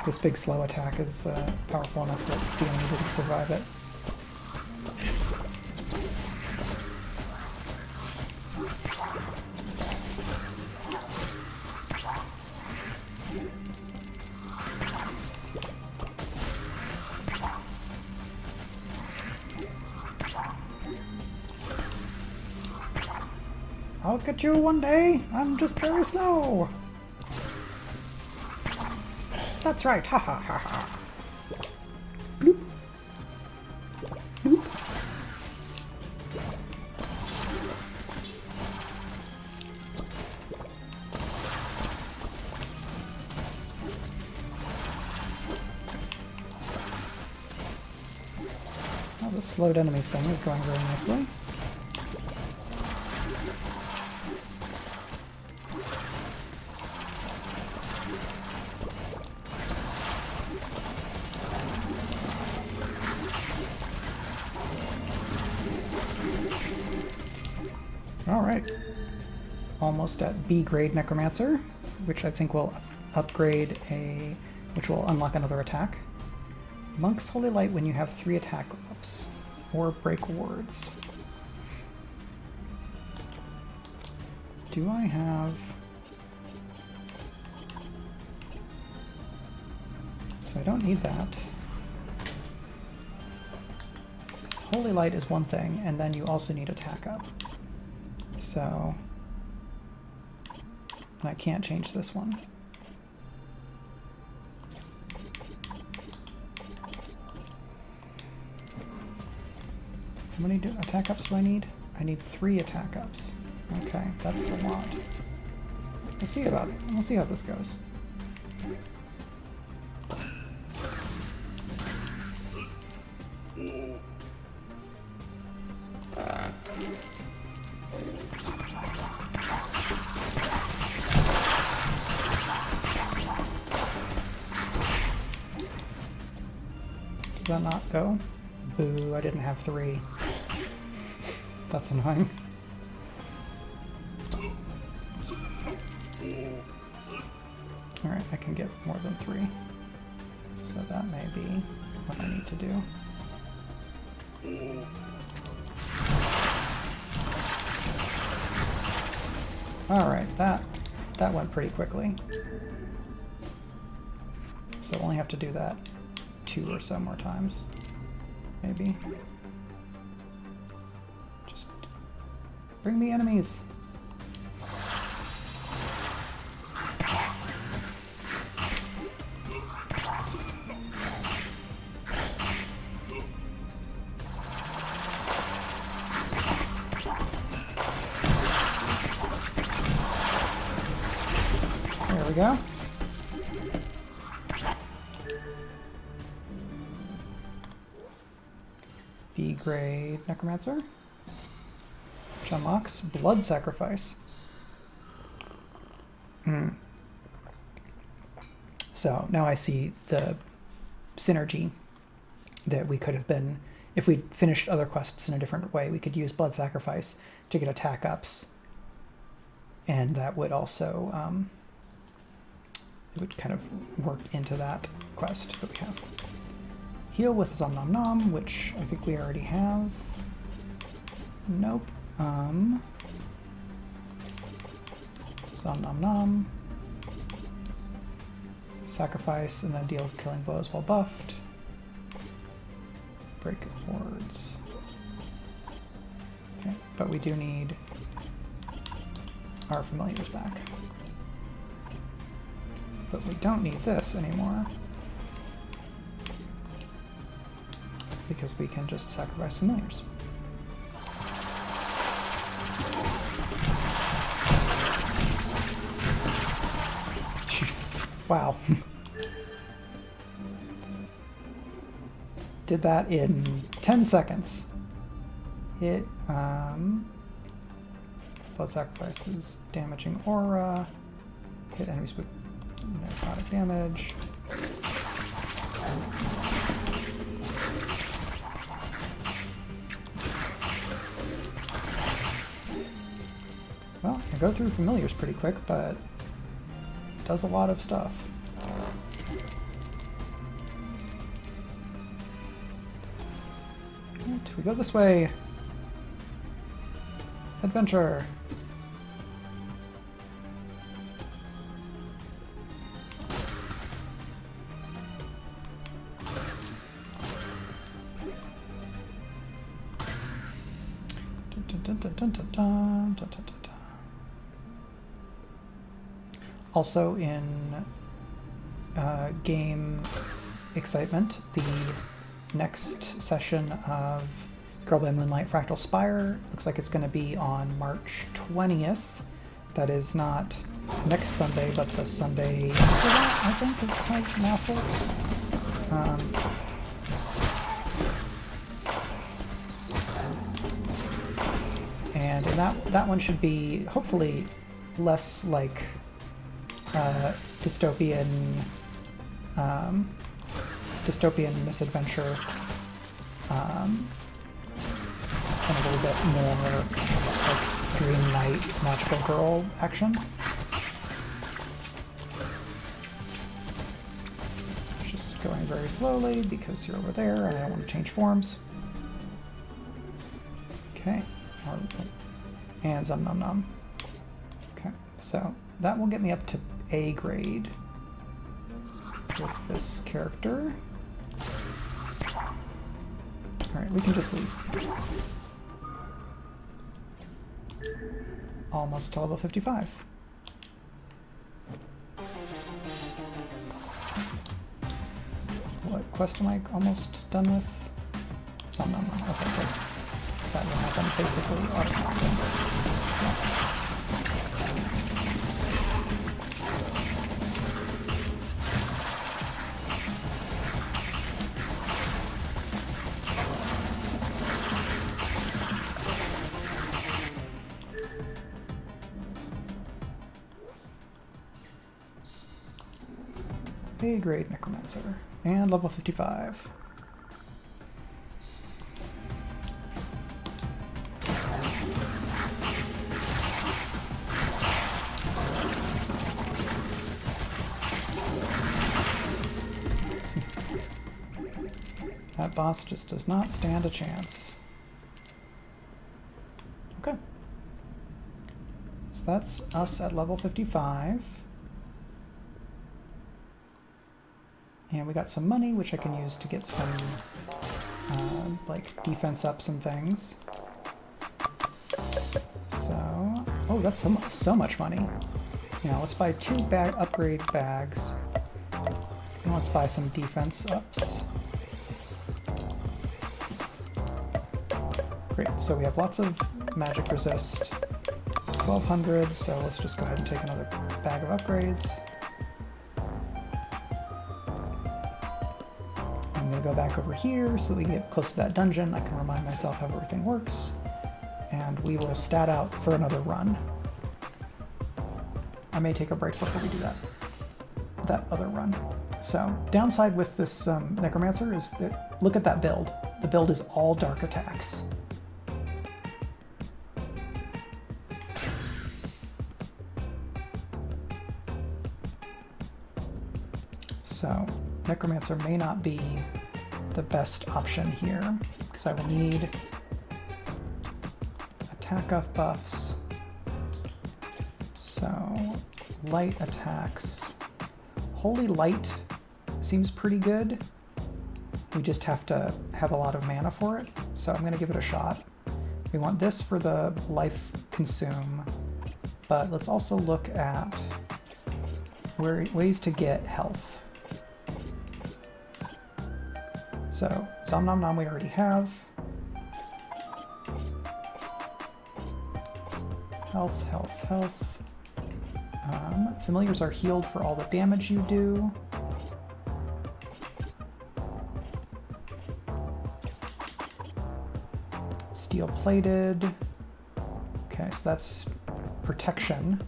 This big slow attack is powerful enough that the enemy didn't survive it. I'll get you one day. I'm just very slow. That's right. Ha ha ha ha. Bloop. Bloop. Oh, the slowed enemies thing is going very nicely. Alright, almost at B grade Necromancer, which I think will upgrade which will unlock another attack. Monk's Holy Light when you have 3 attack ups, or break wards. Do I have... So I don't need that. Holy Light is one thing, and then you also need attack up. So, and I can't change this one. How many attack ups do I need? I need 3 attack ups. Okay, that's a lot. We'll see about it. We'll see how this goes. Did that not go? Boo, I didn't have 3. That's annoying. Alright, I can get more than 3. So that may be what I need to do. Alright, that went pretty quickly. So I'll only have to do that 2 or so more times. Maybe. Just bring me enemies. There we go. B-grade Necromancer, which unlocks Blood Sacrifice. So now I see the synergy that we could have been, if we finished other quests in a different way, we could use Blood Sacrifice to get attack ups, and that would also it would kind of work into that quest that we have. Heal with Zom Nom Nom, which I think we already have. Nope. Zom Nom Nom. Sacrifice and then deal killing blows while buffed. Break wards. Okay, but we do need our familiars back. But we don't need this anymore, because we can just sacrifice familiars. Wow. Did that in 10 seconds. Hit, blood sacrifices, damaging aura, hit enemies with necrotic damage. Well, I go through familiars pretty quick, but it does a lot of stuff. Right, we go this way. Adventure. Also in game excitement, the next session of Girl by Moonlight Fractal Spire looks like it's going to be on March 20th. That is not next Sunday, but the Sunday after that, I think, is how math works. And that one should be hopefully less like dystopian misadventure, and a little bit more like Dream Knight Magical Girl action. Just going very slowly because you're over there and I don't want to change forms. Okay. And Zom Nom Nom. Okay, so that will get me up to A grade with this character. Alright, we can just leave. Almost to level 55. What quest am I almost done with? Zom Nom Nom. Okay, good. That will happen basically automatically. A grade Necromancer and level 55. That boss just does not stand a chance. Okay. So that's us at level 55. And we got some money, which I can use to get some like defense ups and things. So, oh, that's so much money. Now let's buy 2 upgrade bags. And let's buy some defense ups. Great, so we have lots of magic resist. 1200, so let's just go ahead and take another bag of upgrades. I'm going to go back over here so that we get close to that dungeon. I can remind myself how everything works. And we will stat out for another run. I may take a break before we do that other run. So, downside with this Necromancer is that, look at that build. The build is all dark attacks. So, Necromancer may not be the best option here, because I will need attack buffs. So, light attacks. Holy Light seems pretty good. We just have to have a lot of mana for it, so I'm going to give it a shot. We want this for the life consume, but let's also look at ways to get health. So, Zom Nom Nom we already have. Health, health, health. Familiars are healed for all the damage you do. Steel plated. Okay, so that's protection.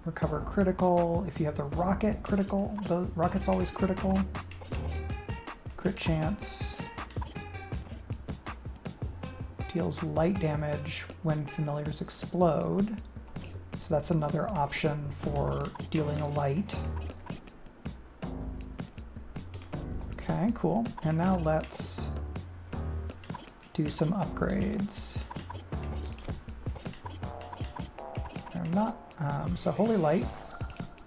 Recover critical. If you have the rocket critical, the rocket's always critical. Crit chance. Deals light damage when familiars explode. So that's another option for dealing a light. Okay, cool. And now let's do some upgrades. They're not, so Holy Light,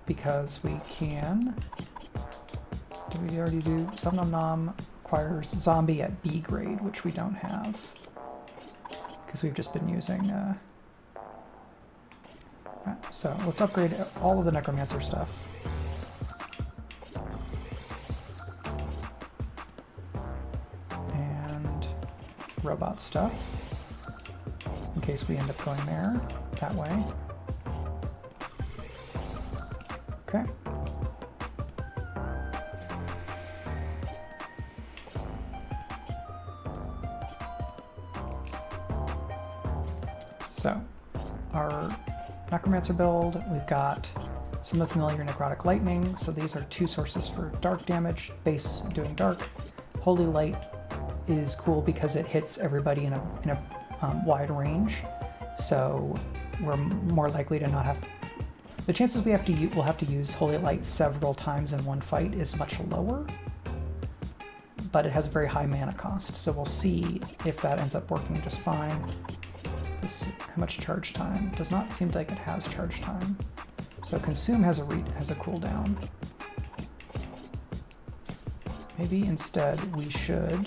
because we can. Did we already do? Zom Nom Nom requires zombie at B grade, which we don't have. Because we've just been using... so let's upgrade all of the Necromancer stuff. And robot stuff. In case we end up going there, that way. Okay. So, our Necromancer build, we've got some of the familiar Necrotic Lightning, so these are 2 sources for dark damage, base doing dark. Holy Light is cool because it hits everybody in a wide range, so we're more likely to not have... The chances we'll have to use Holy Light several times in one fight is much lower, but it has a very high mana cost, so we'll see if that ends up working just fine. How much charge time? Does not seem like it has charge time. So consume has a cooldown. Maybe instead we should...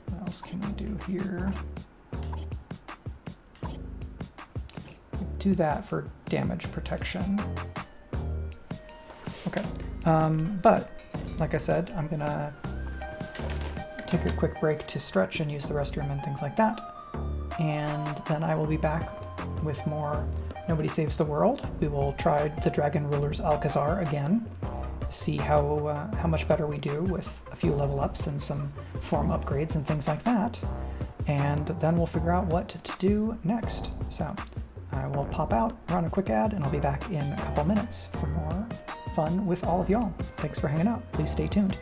What else can we do here? Do that for damage protection. Okay, but like I said, I'm gonna take a quick break to stretch and use the restroom and things like that. And then I will be back with more Nobody Saves the World. We will try the Dragon Ruler's Alcazar again, see how much better we do with a few level ups and some form upgrades and things like that. And then we'll figure out what to do next. So I will pop out, run a quick ad, and I'll be back in a couple minutes for more fun with all of y'all. Thanks for hanging out. Please stay tuned.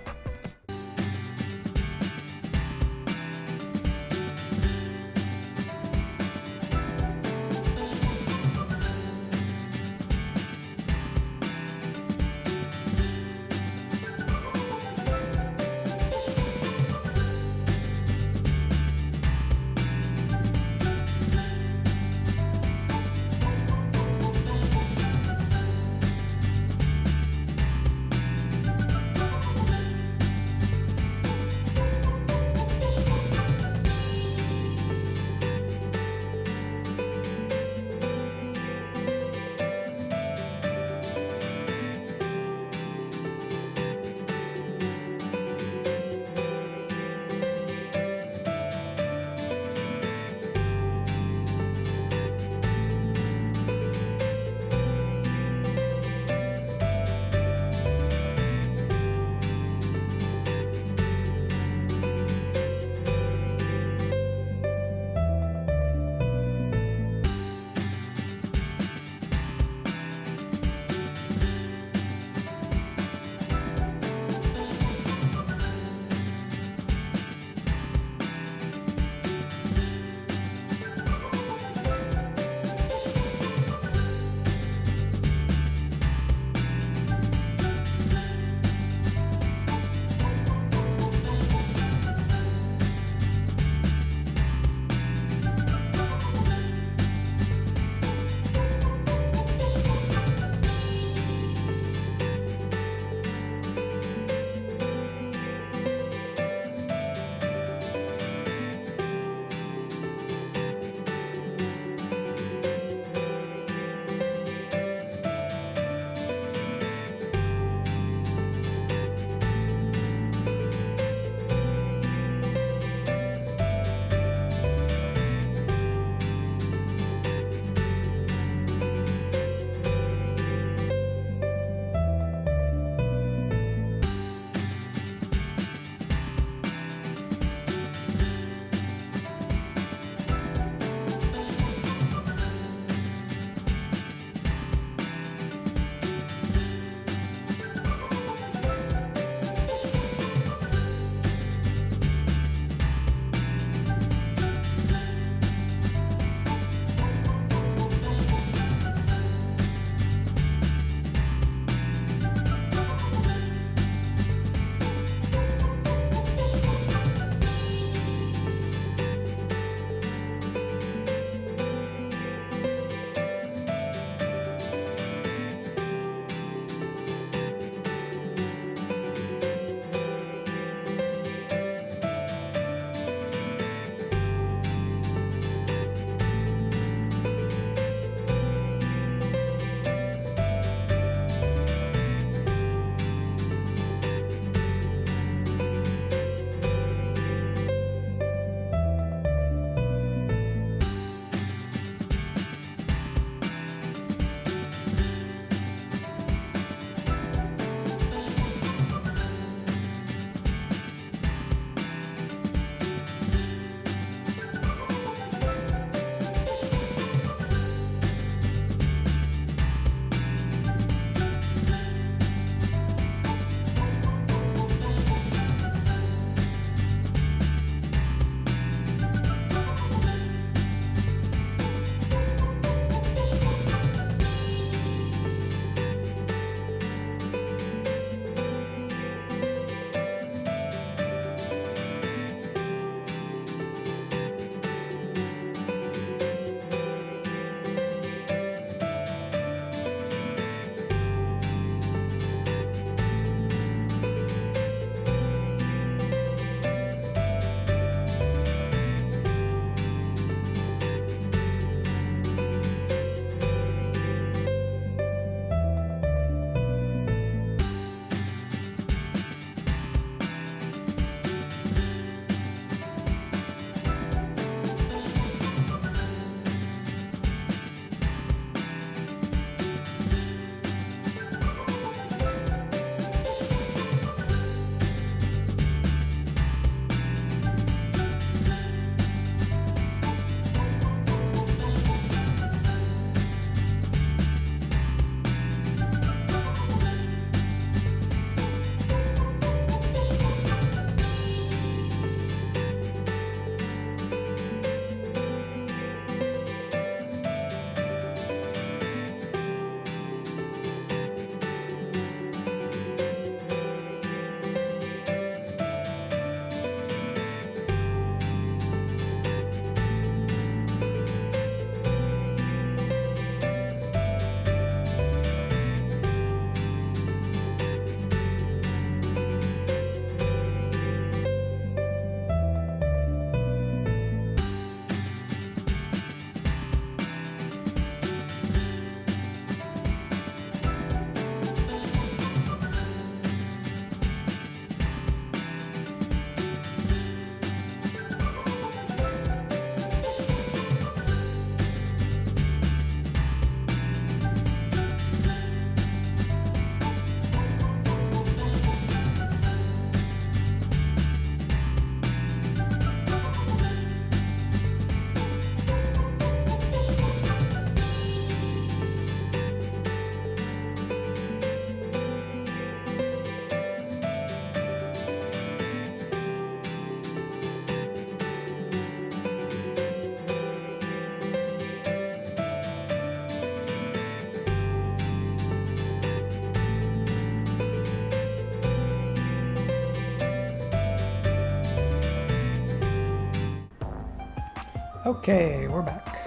Okay, we're back.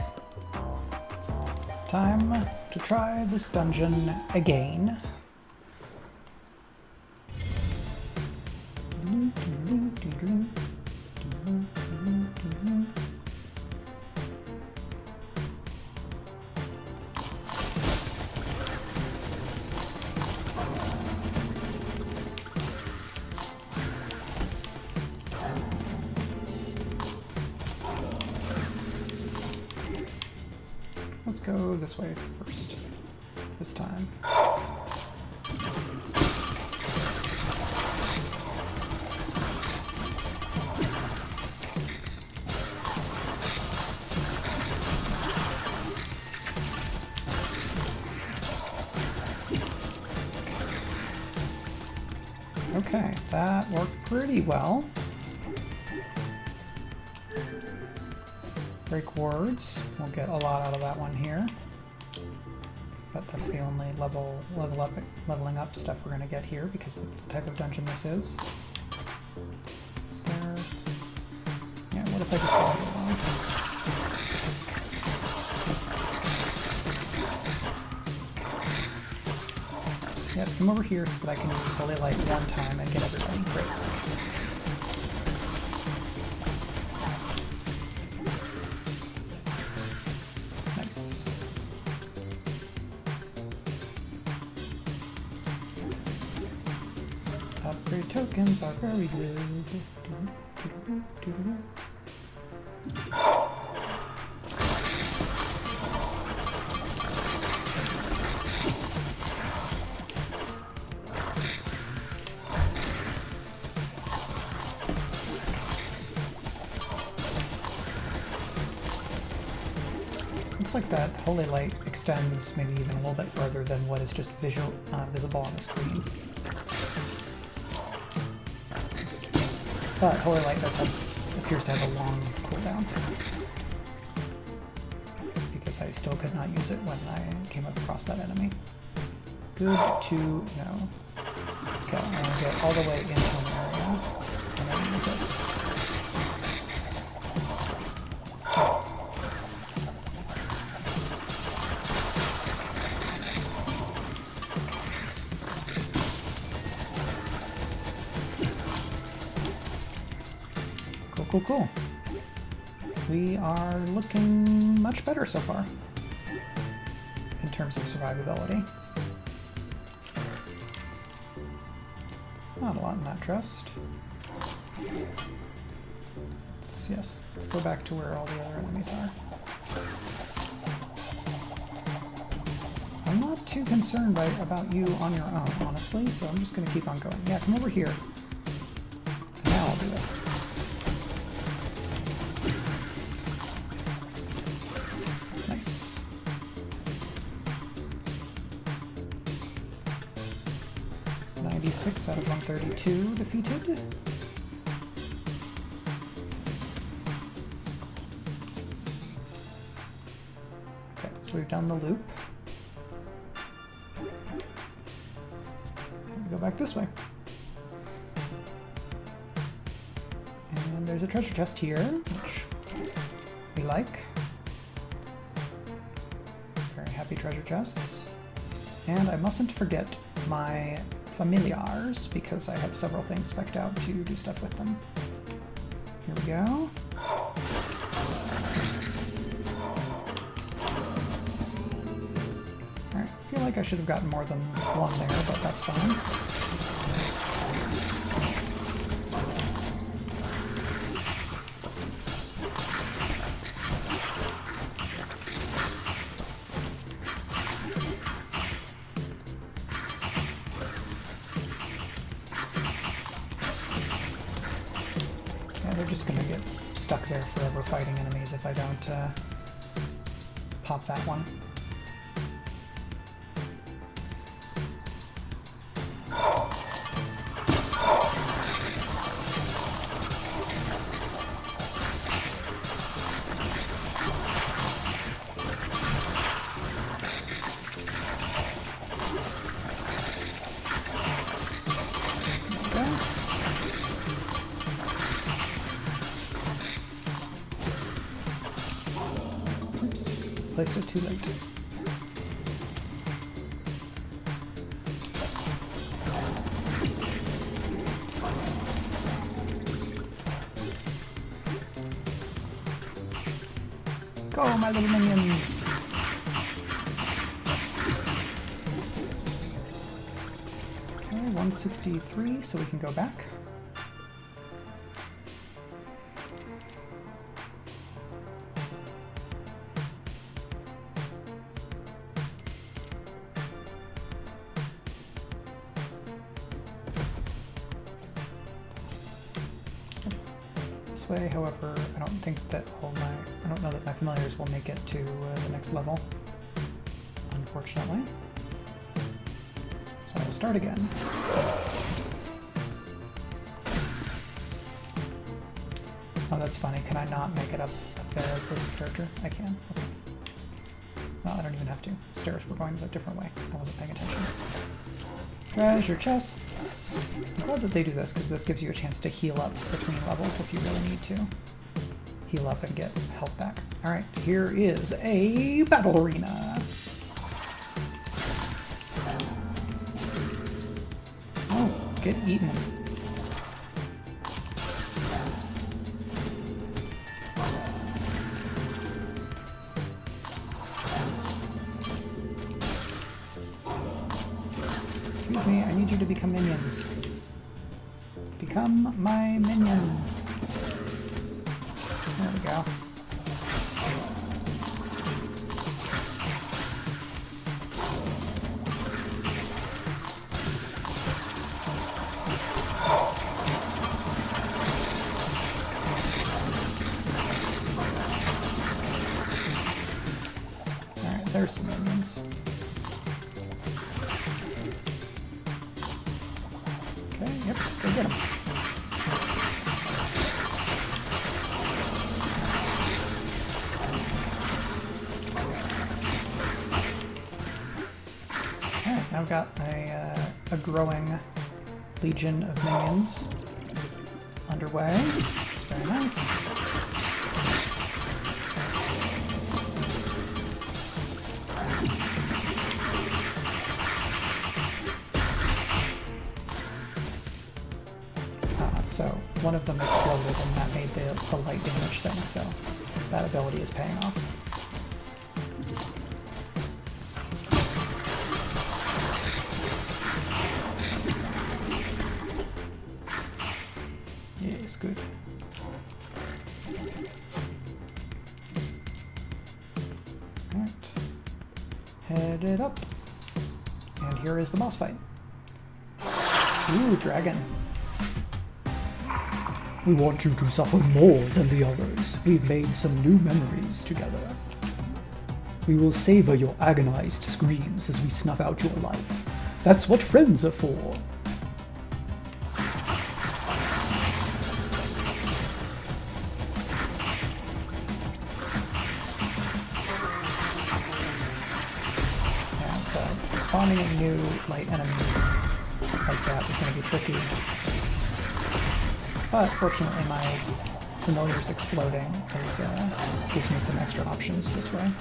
Time to try this dungeon again. Let's go this way first, this time. Okay, that worked pretty well. Break wards. We'll get a lot out of that one here. But that's the only leveling up stuff we're going to get here because of the type of dungeon this is. Is there... Yeah, what if I just follow along? Yes, come over here so that I can use Holy Light one time and get everybody. Great. Upgrade tokens are very good. Looks like that Holy Light extends maybe even a little bit further than what is just visible on the screen. But Holy Light appears to have a long cooldown. Because I still could not use it when I came across that enemy. Good to know. So I'm going to get all the way into an area and then use it. Cool, cool. We are looking much better so far in terms of survivability. Not a lot in that trust. Let's go back to where all the other enemies are. I'm not too concerned about you on your own, honestly, so I'm just going to keep on going. Yeah, come over here. Now I'll do it. Nice. Out of 132 defeated. Okay, so we've done the loop. And we go back this way. And there's a treasure chest here, which we like. Very happy treasure chests. And I mustn't forget my familiars, because I have several things spec'd out to do stuff with them. Here we go. Alright, I feel like I should have gotten more than one there, but that's fine. They're just going to get stuck there forever fighting enemies if I don't pop that one. Placed it too late. Go, my little minions! Okay, 163, so we can go back. Way. However, I don't think that I don't know that my familiars will make it to the next level, unfortunately. So I will start again. Oh, that's funny. Can I not make it up there as this character? I can. Okay. Well, I don't even have to. Stairs were going a different way. I wasn't paying attention. Treasure chests. I'm glad that they do this, because this gives you a chance to heal up between levels if you really need to. Heal up and get health back. Alright, here is a battle arena. Oh, get eaten. Excuse me, I need you to become minions. Become my minions. There we go. Alright, there's some minions. Okay, yep, go get them. Alright, now I've got a growing legion of minions underway. It's very nice. So one of them exploded and that made the light damage thing, so that ability is paying off. Yes, good. Alright. Headed up. And here is the boss fight. Ooh, dragon. We want you to suffer more than the others. We've made some new memories together. We will savor your agonized screams as we snuff out your life. That's what friends are for. Yeah, so spawning in new light enemies like that is going to be tricky. But fortunately my familiars exploding gives me some extra options this way.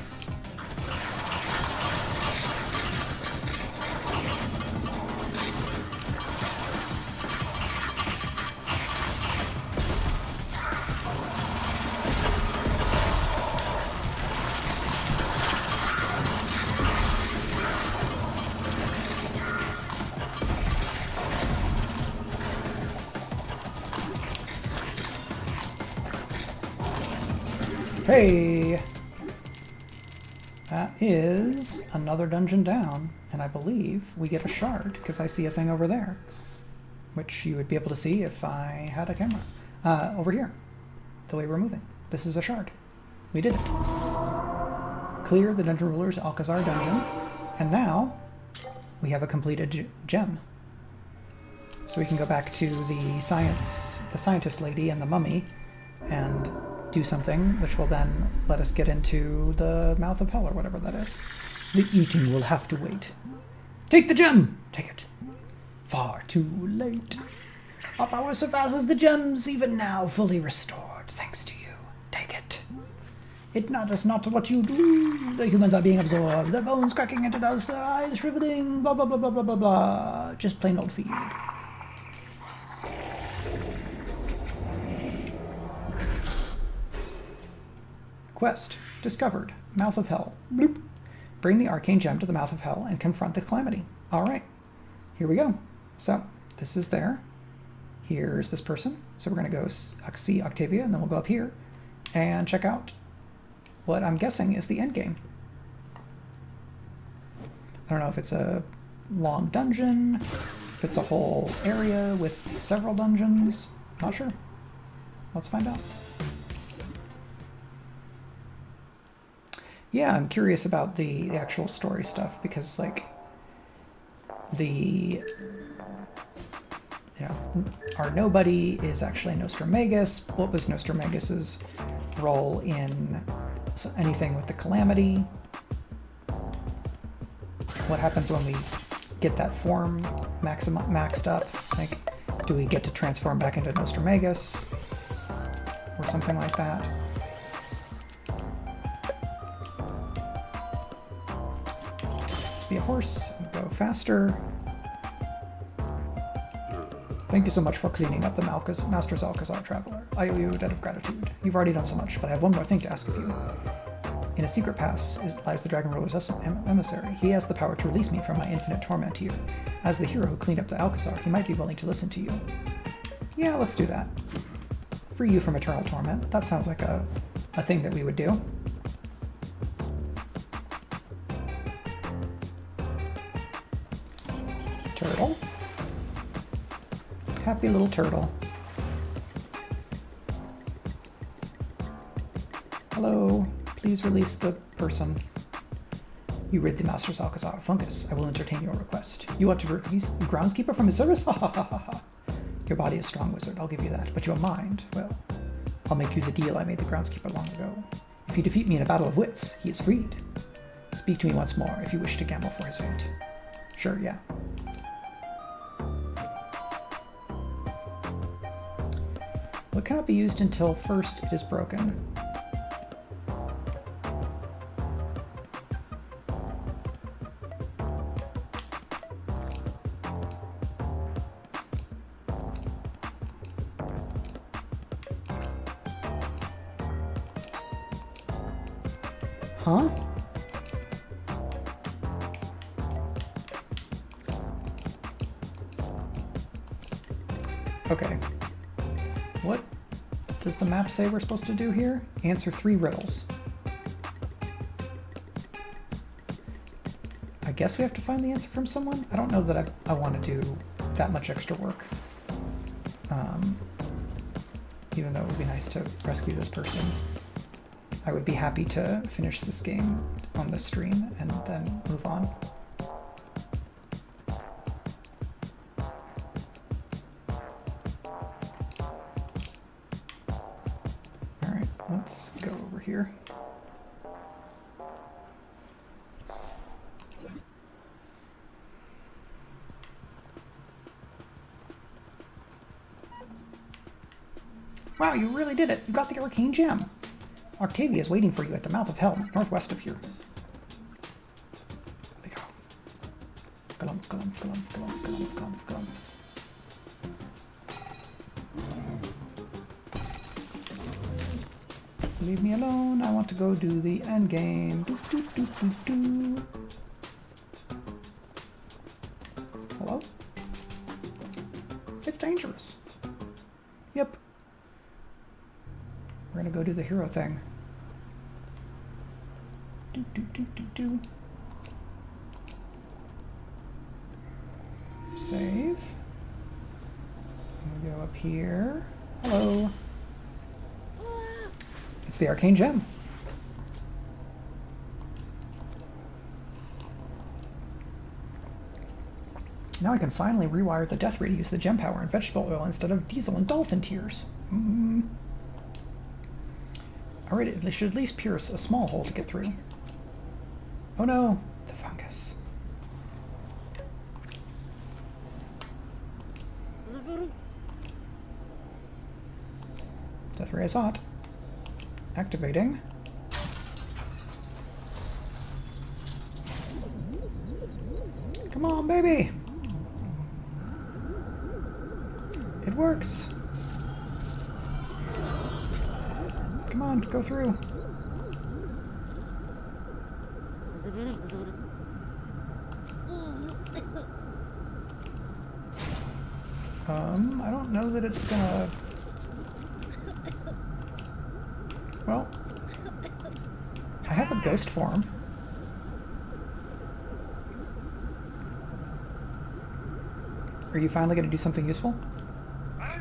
Hey! That is another dungeon down, and I believe we get a shard, because I see a thing over there, which you would be able to see if I had a camera. Over here, the way we're moving. This is a shard. We did it. Clear the Dungeon Ruler's Alcazar dungeon, and now we have a completed gem. So we can go back to the scientist lady and the mummy, and do something, which will then let us get into the mouth of hell, or whatever that is. The eating will have to wait. Take the gem! Take it. Far too late. Our power surpasses the gems, even now fully restored, thanks to you. Take it. It matters not what you do. The humans are being absorbed. Their bones cracking into dust. Their eyes shriveling. Blah, blah, blah, blah, blah, blah, blah. Just plain old feed. Quest. Discovered. Mouth of Hell. Bloop. Bring the arcane gem to the Mouth of Hell and confront the calamity. Alright. Here we go. So, this is there. Here's this person. So we're going to go see Octavia, and then we'll go up here and check out what I'm guessing is the end game. I don't know if it's a long dungeon, if it's a whole area with several dungeons. Not sure. Let's find out. Yeah, I'm curious about the actual story stuff because, like, our nobody is actually Nostramagus. What was Nostramagus's role in anything with the calamity? What happens when we get that form maxed up? Like, do we get to transform back into Nostramagus or something like that? Let's be a horse and go faster. Thank you so much for cleaning up the Master's Alcazar Traveler. I owe you a debt of gratitude. You've already done so much, but I have one more thing to ask of you. In a secret pass lies the Dragon Ruler's emissary. He has the power to release me from my infinite torment here. As the hero who cleaned up the Alcazar, he might be willing to listen to you. Yeah, let's do that. Free you from eternal torment. That sounds like a thing that we would do. Turtle. Happy little turtle. Hello, please release the person. You rid the Master's Alcazar of fungus. I will entertain your request. You want to release the groundskeeper from his service? Ha ha ha ha ha. Your body is strong, wizard, I'll give you that. But your mind, well, I'll make you the deal I made the groundskeeper long ago. If you defeat me in a battle of wits, he is freed. Speak to me once more if you wish to gamble for his fate. Sure, yeah. What cannot be used until first it is broken? Huh? Okay. What does the map say we're supposed to do here? Answer 3 riddles. I guess we have to find the answer from someone? I don't know that I want to do that much extra work. Even though it would be nice to rescue this person. I would be happy to finish this game on the stream and then move on. Alright, let's go over here. Wow, you really did it! You got the arcane gem! Octavia is waiting for you at the Mouth of Hell, northwest of here. There we go. Galumph, galumph, galumph, galumph, galumph, galumph, galumph. Leave me alone, I want to go do the end game. Do, do, do, do, do. Hello? It's dangerous. Yep. We're gonna go do the hero thing. Do, do, do, do, do. Save. I'm gonna go up here. Hello. It's the arcane gem. Now I can finally rewire the death ray to use the gem power and vegetable oil instead of diesel and dolphin tears. Alright, it should at least pierce a small hole to get through. Oh no, the fungus. Death ray is hot. Activating. Come on, baby! It works! Come on, go through. I don't know that it's gonna... Well, I have a ghost form. Are you finally gonna do something useful? I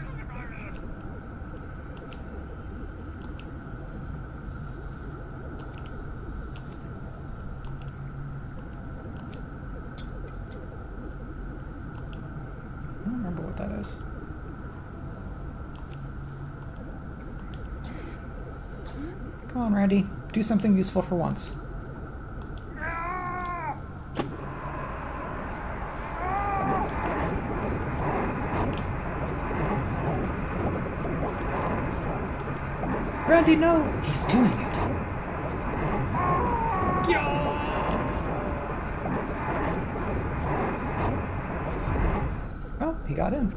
don't remember what that is. Come on, Randy. Do something useful for once. Randy, no! He's doing it. Well, he got in.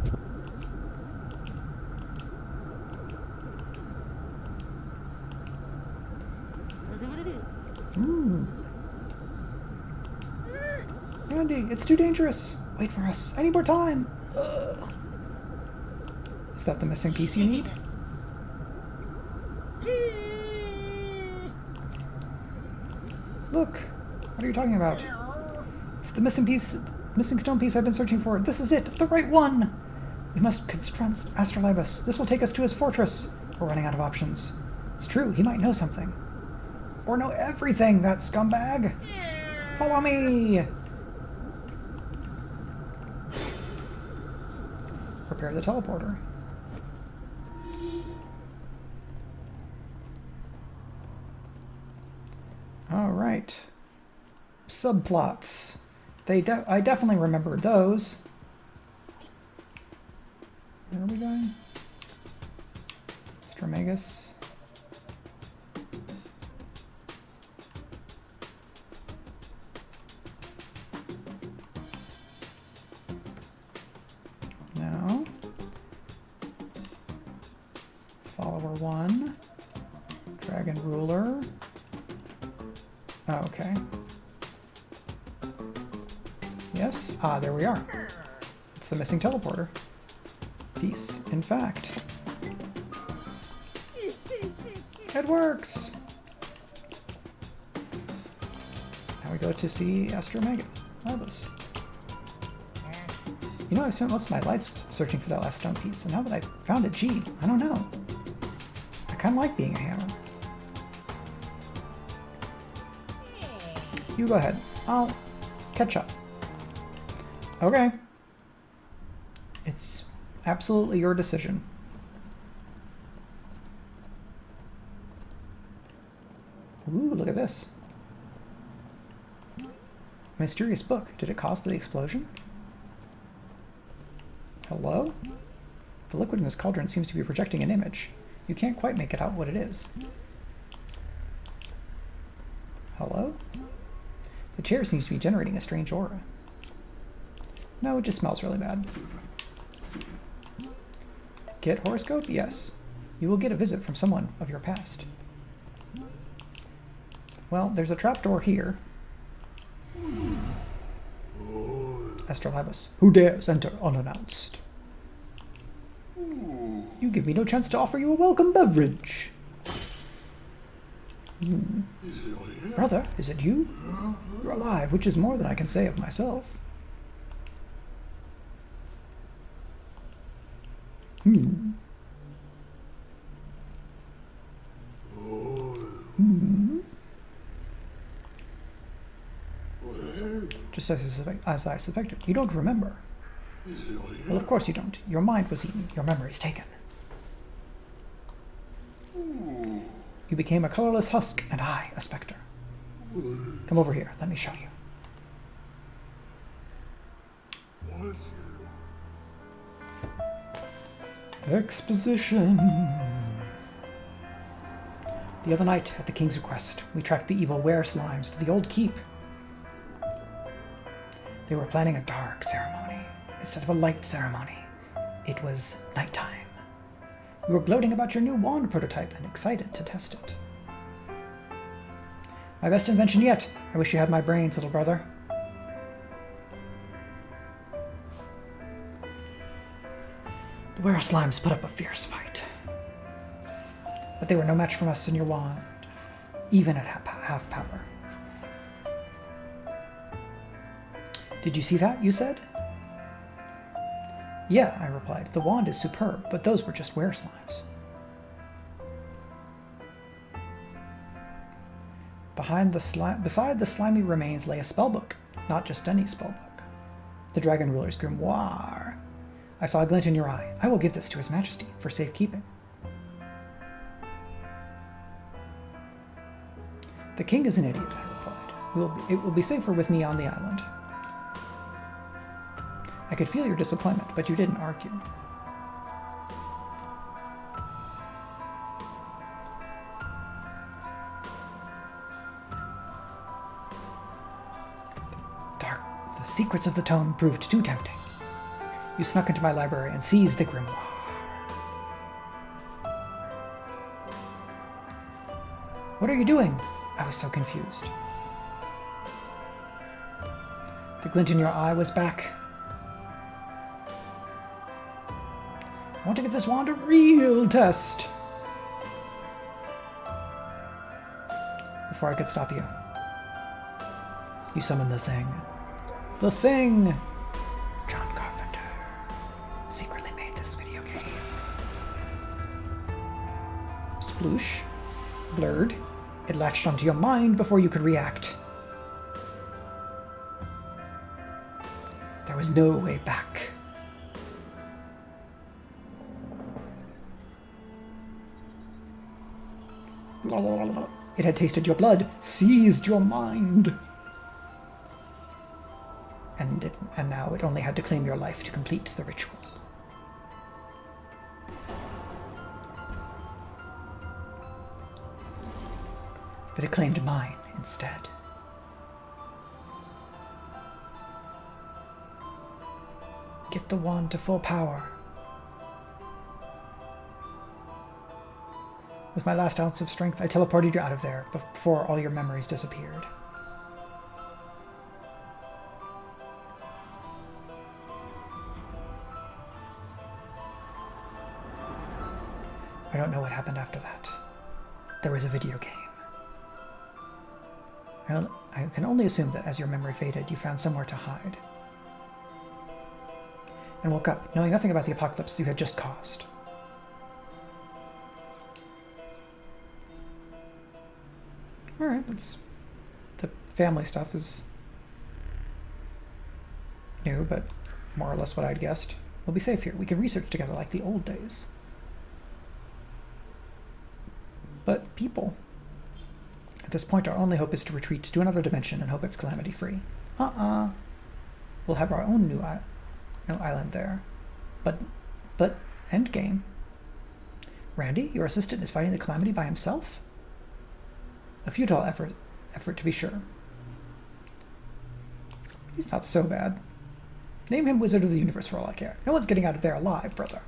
Randy, it's too dangerous. Wait for us. I need more time. Is that the missing piece you need? Look. What are you talking about? It's the missing piece, missing stone piece I've been searching for. This is it. The right one. We must confront Astrolabus. This will take us to his fortress. We're running out of options. It's true. He might know something. Or know everything, that scumbag. Follow me. Repair the teleporter. All right. Subplots. I definitely remember those. Where are we going? Stromagus. No. Follower 1. Dragon Ruler. Oh, okay. Yes. Ah, there we are. It's the missing teleporter. Piece, in fact. It works! Now we go to see Astrolabus. You know, I spent most of my life searching for that last stone piece, and now that I found it, gee, I don't know. I kind of like being a hammer. You go ahead. I'll catch up. Okay. It's absolutely your decision. Ooh, look at this. Mysterious book. Did it cause the explosion? Hello? The liquid in this cauldron seems to be projecting an image. You can't quite make it out what it is. Hello? The chair seems to be generating a strange aura. No, it just smells really bad. Get horoscope? Yes. You will get a visit from someone of your past. Well, there's a trapdoor here. Astrolabus. Who dares enter unannounced? You give me no chance to offer you a welcome beverage. Brother, is it you? You're alive, which is more than I can say of myself. Just as I suspected. You don't remember. Well, of course you don't. Your mind was eaten. Your memory's taken. You became a colorless husk, and I, a specter. Come over here. Let me show you. Exposition. The other night, at the king's request, we tracked the evil were slimes to the old keep. They were planning a dark ceremony instead of a light ceremony. It was nighttime. You were gloating about your new wand prototype and excited to test it. My best invention yet. I wish you had my brains, little brother. The were slimes put up a fierce fight. But they were no match for us and your wand, even at half power. Did you see that, you said? Yeah, I replied. The wand is superb, but those were just were slimes. Beside the slimy remains lay a spellbook, not just any spellbook. The dragon ruler's grimoire. I saw a glint in your eye. I will give this to His Majesty for safekeeping. The king is an idiot, I replied. It will be safer with me on the island. I could feel your disappointment, but you didn't argue. The secrets of the tome proved too tempting. You snuck into my library and seized the grimoire. What are you doing? I was so confused. The glint in your eye was back. I want to give this wand a real test. Before I could stop you, you summoned the thing. The thing! John Carpenter secretly made this video game. Sploosh. Blurred. It latched onto your mind before you could react. There was no way back. It had tasted your blood, seized your mind. And now it only had to claim your life to complete the ritual. But it claimed mine instead. Get the wand to full power. With my last ounce of strength, I teleported you out of there before all your memories disappeared. I don't know what happened after that. There was a video game. I can only assume that as your memory faded, you found somewhere to hide. And woke up, knowing nothing about the apocalypse you had just caused. Alright, the family stuff is new, but more or less what I'd guessed. We'll be safe here. We can research together like the old days. But people. At this point, our only hope is to retreat to another dimension and hope it's calamity-free. We'll have our own new island there. But endgame. Randy, your assistant, is fighting the calamity by himself? A futile effort to be sure. He's not so bad. Name him Wizard of the Universe for all I care. No one's getting out of there alive, brother.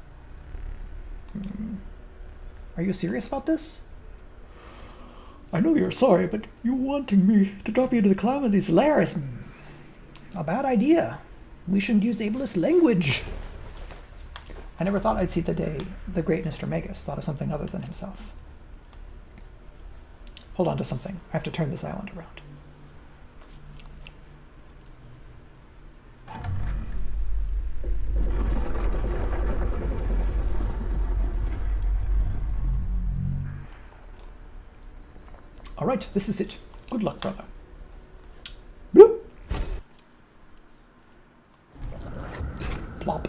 Are you serious about this? I know you're sorry, but you wanting me to drop you into the calamity's lair is a bad idea. We shouldn't use ableist language. I never thought I'd see the day the great Mr. Magus thought of something other than himself. Hold on to something. I have to turn this island around. All right, this is it. Good luck, brother. Bloop. Plop.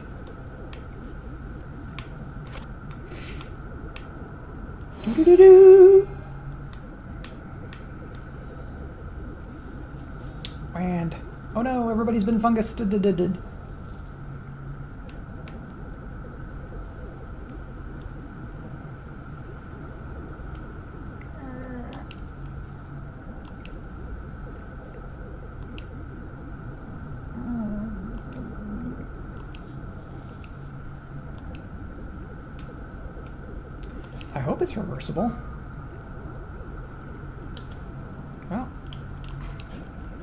Do-do-do-do. And oh no, everybody's been fungus. hope it's reversible. Well,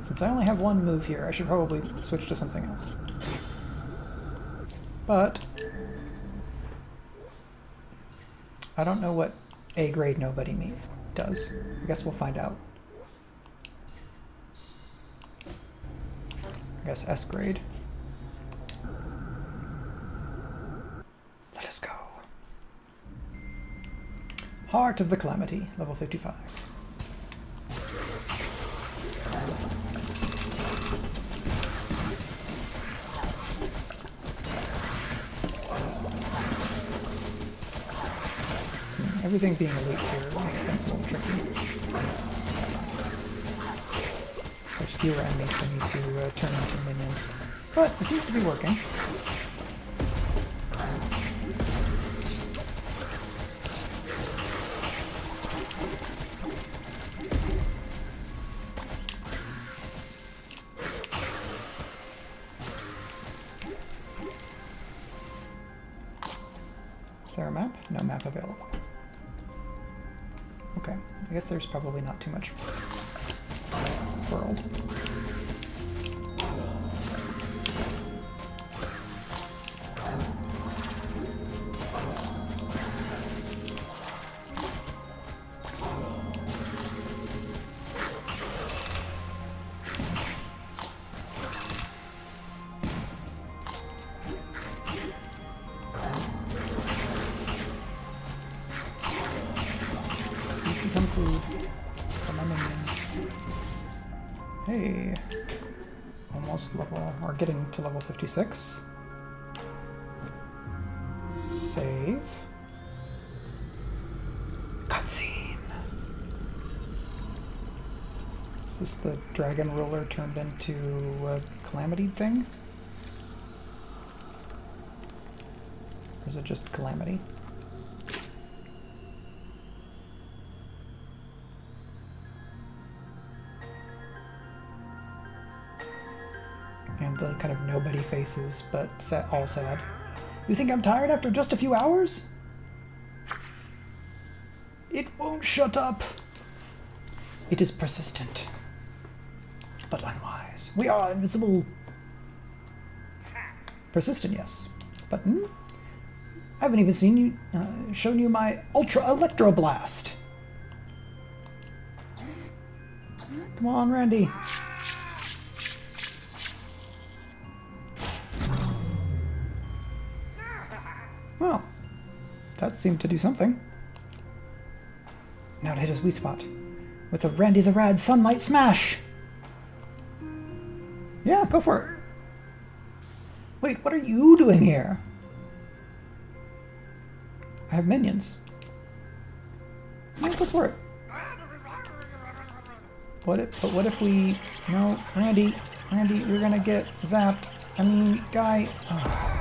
since I only have one move here, I should probably switch to something else. But I don't know what A grade nobody does. I guess we'll find out. I guess S grade. Let us go. Heart of the Calamity, level 55. Everything being elites here makes things a little tricky. There's fewer enemies for me to turn into minions, but it seems to be working. Is there a map? No map available. Okay, I guess there's probably not too much world. Hey, almost level, or getting to level 56. Save. Cutscene. Is this the dragon ruler turned into a calamity thing? Or is it just calamity? And the kind of nobody faces, but all sad. You think I'm tired after just a few hours? It won't shut up. It is persistent, but unwise. We are invincible. Persistent, yes. But I haven't even seen you, shown you my Ultra Electro Blast. Come on, Randy. Well, that seemed to do something. Now to hit his weak spot with a Randy the Rad Sunlight Smash. Yeah, go for it. Wait, what are you doing here? I have minions. Yeah, go for it. What if we... No, Randy, you're gonna get zapped. I mean, guy... Oh.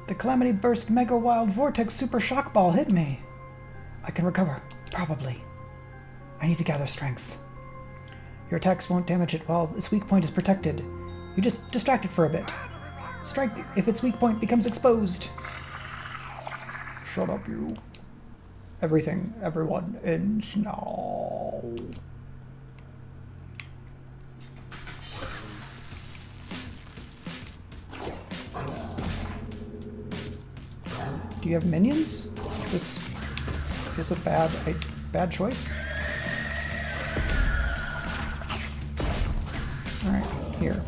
The Calamity Burst Mega Wild Vortex Super Shock Ball hit me. I can recover, probably. I need to gather strength. Your attacks won't damage it while its weak point is protected. You just distract it for a bit. Strike if its weak point becomes exposed. Shut up, you. Everything, everyone, ends now. Do you have minions? Is this a bad choice? All right, here.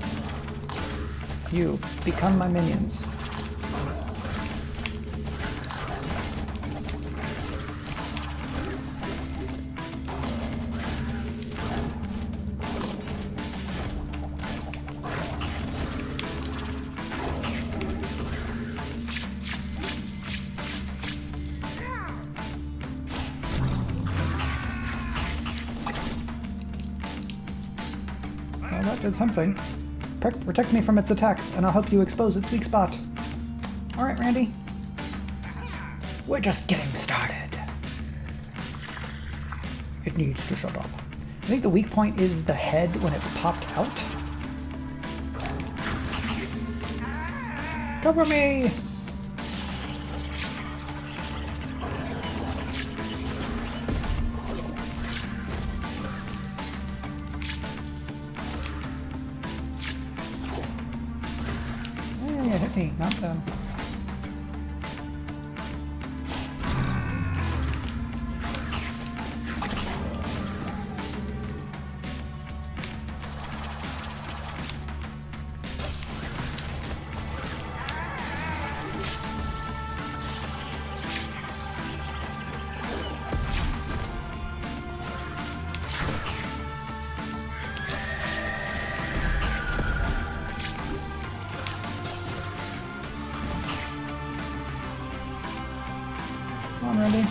You become my minions. That did something. Protect me from its attacks, and I'll help you expose its weak spot. Alright, Randy. We're just getting started. It needs to shut up. I think the weak point is the head when it's popped out. Cover me! Hey, hit me, not them. Come on, Randy.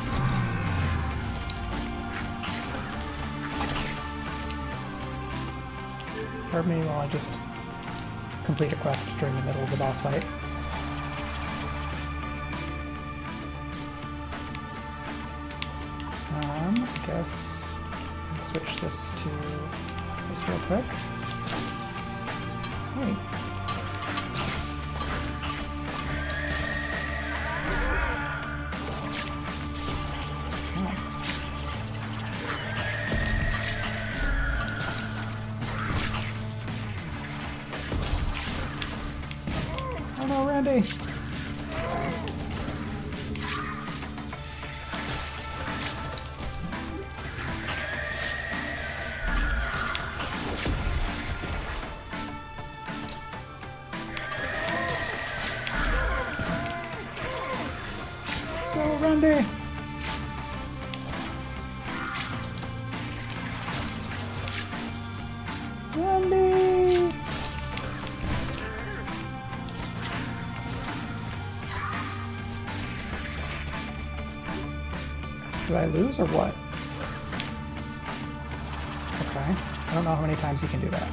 Pardon me while I just complete a quest during the middle of the boss fight. I guess I'll switch this to this real quick. Hey. Oh no, Randy! Go, Randy! Randy! Do I lose or what? Okay. I don't know how many times he can do that.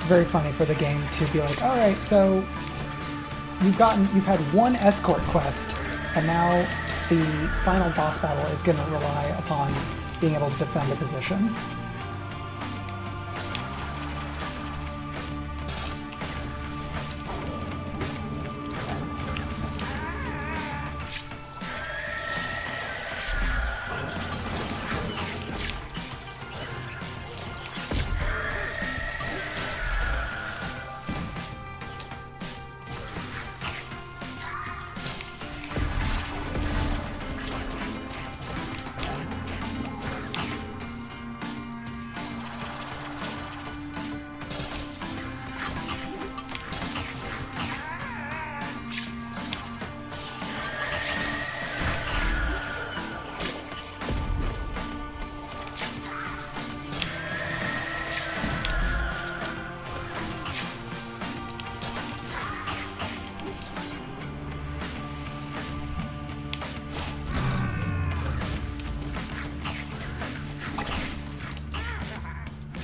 Very funny for the game to be like, all right, so you've had one escort quest, and now the final boss battle is going to rely upon being able to defend a position.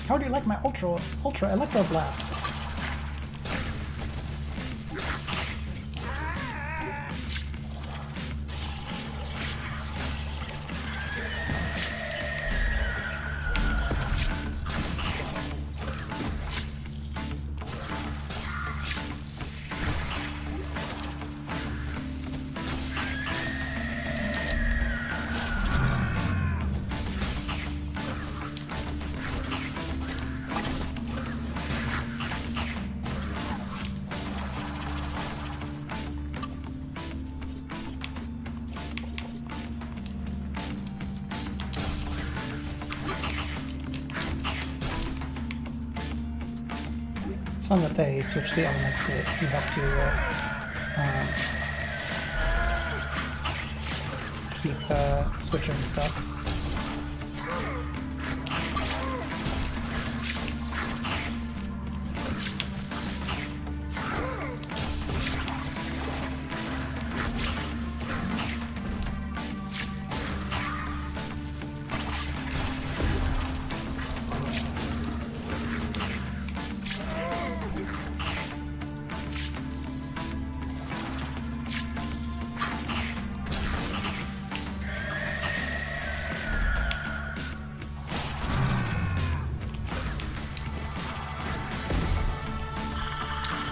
How do you like my ultra electro blasts? It's fun that they switch the elements that you have to keep switching stuff.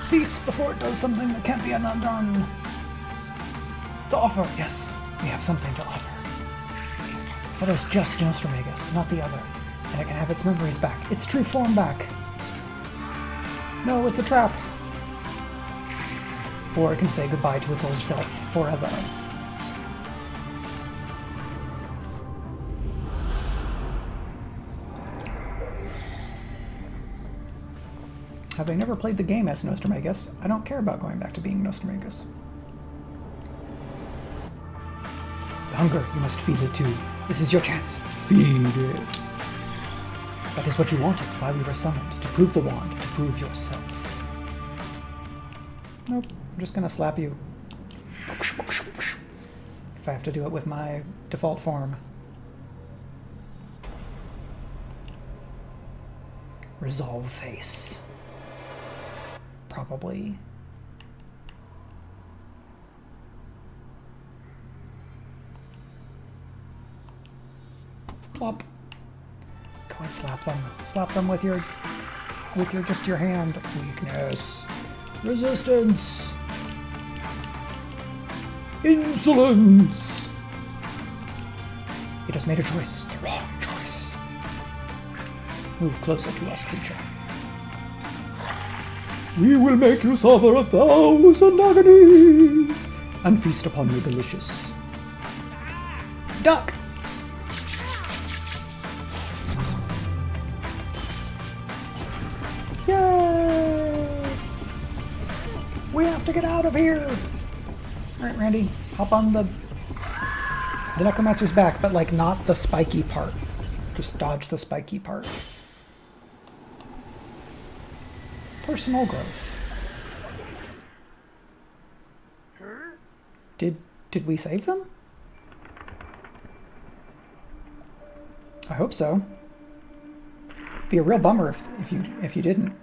Cease before it does something that can't be undone. The offer, yes, we have something to offer. That is just Nostromagus, not the other, and it can have its memories back, its true form back. No, it's a trap. Or it can say goodbye to its old self forever. Having never played the game as Nostromagus, I don't care about going back to being Nostromagus. The hunger, you must feed it too. This is your chance. Feed it. That is what you wanted, why we were summoned, to prove the wand, to prove yourself. Nope, I'm just gonna slap you. If I have to do it with my default form. Resolve face. Probably. Plop. Go and slap them. Slap them with your just your hand. Weakness. Resistance. Insolence. It has made a choice. The wrong choice. Move closer to us, creature. We will make you suffer 1,000 agonies and feast upon your delicious. Duck! Yay! We have to get out of here! Alright, Randy, hop on the Necromancer's back, but like not the spiky part. Just dodge the spiky part. Personal growth. Did we save them? I hope so. Be a real bummer if you didn't.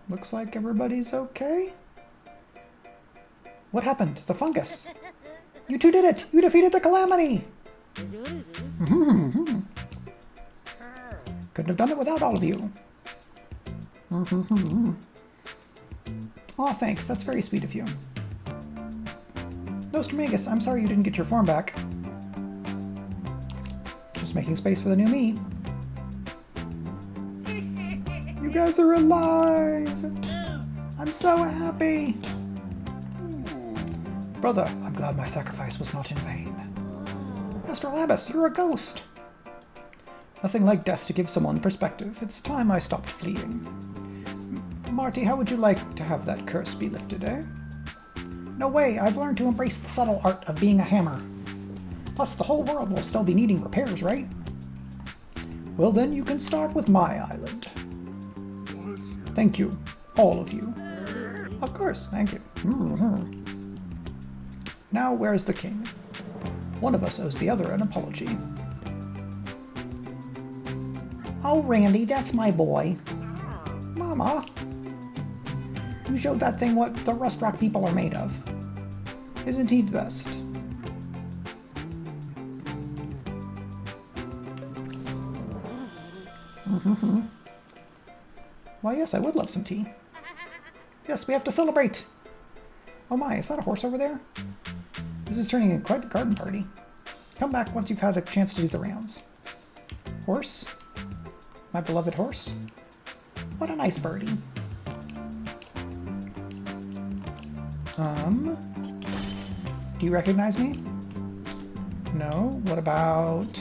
Looks like everybody's okay. What happened? The fungus. You two did it! You defeated the calamity! Couldn't have done it without all of you. Aw, thanks. That's very sweet of you. Nostromagus, I'm sorry you didn't get your form back. Just making space for the new me. You guys are alive! I'm so happy! Brother, I'm glad my sacrifice was not in vain. Master Labus, you're a ghost! Nothing like death to give someone perspective. It's time I stopped fleeing. Marty, how would you like to have that curse be lifted, eh? No way, I've learned to embrace the subtle art of being a hammer. Plus, the whole world will still be needing repairs, right? Well then, you can start with my island. Thank you, all of you. Of course, thank you. Now, where's the king? One of us owes the other an apology. Oh, Randy, that's my boy. Mama. You showed that thing what the Rust Rock people are made of. Isn't he the best? Why, yes, I would love some tea. Yes, we have to celebrate! Oh my, is that a horse over there? This is turning into quite a garden party. Come back once you've had a chance to do the rounds. Horse? My beloved horse? What a nice birdie. Do you recognize me? No? What about...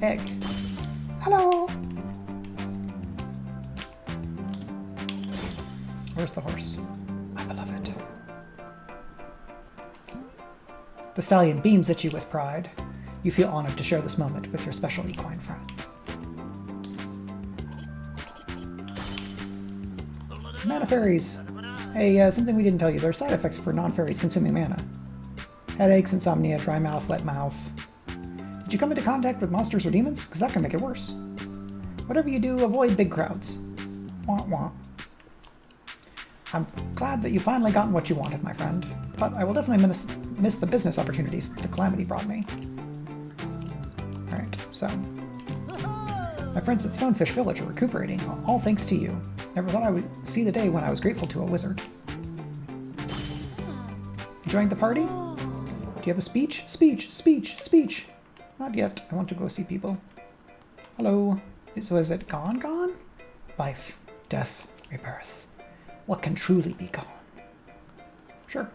Egg? Hello! Where's the horse? My beloved. The stallion beams at you with pride. You feel honored to share this moment with your special equine friend. Mana fairies. Hey, something we didn't tell you. There are side effects for non-fairies consuming mana. Headaches, insomnia, dry mouth, wet mouth. Did you come into contact with monsters or demons? Because that can make it worse. Whatever you do, avoid big crowds. Wah wah. I'm glad that you finally gotten what you wanted, my friend. But I will definitely miss the business opportunities the Calamity brought me. Alright, so. My friends at Stonefish Village are recuperating, all thanks to you. Never thought I would see the day when I was grateful to a wizard. Enjoying the party? Do you have a speech? Speech, speech, speech. Not yet. I want to go see people. Hello. So is it gone? Life, death, rebirth. What can truly be gone? Sure.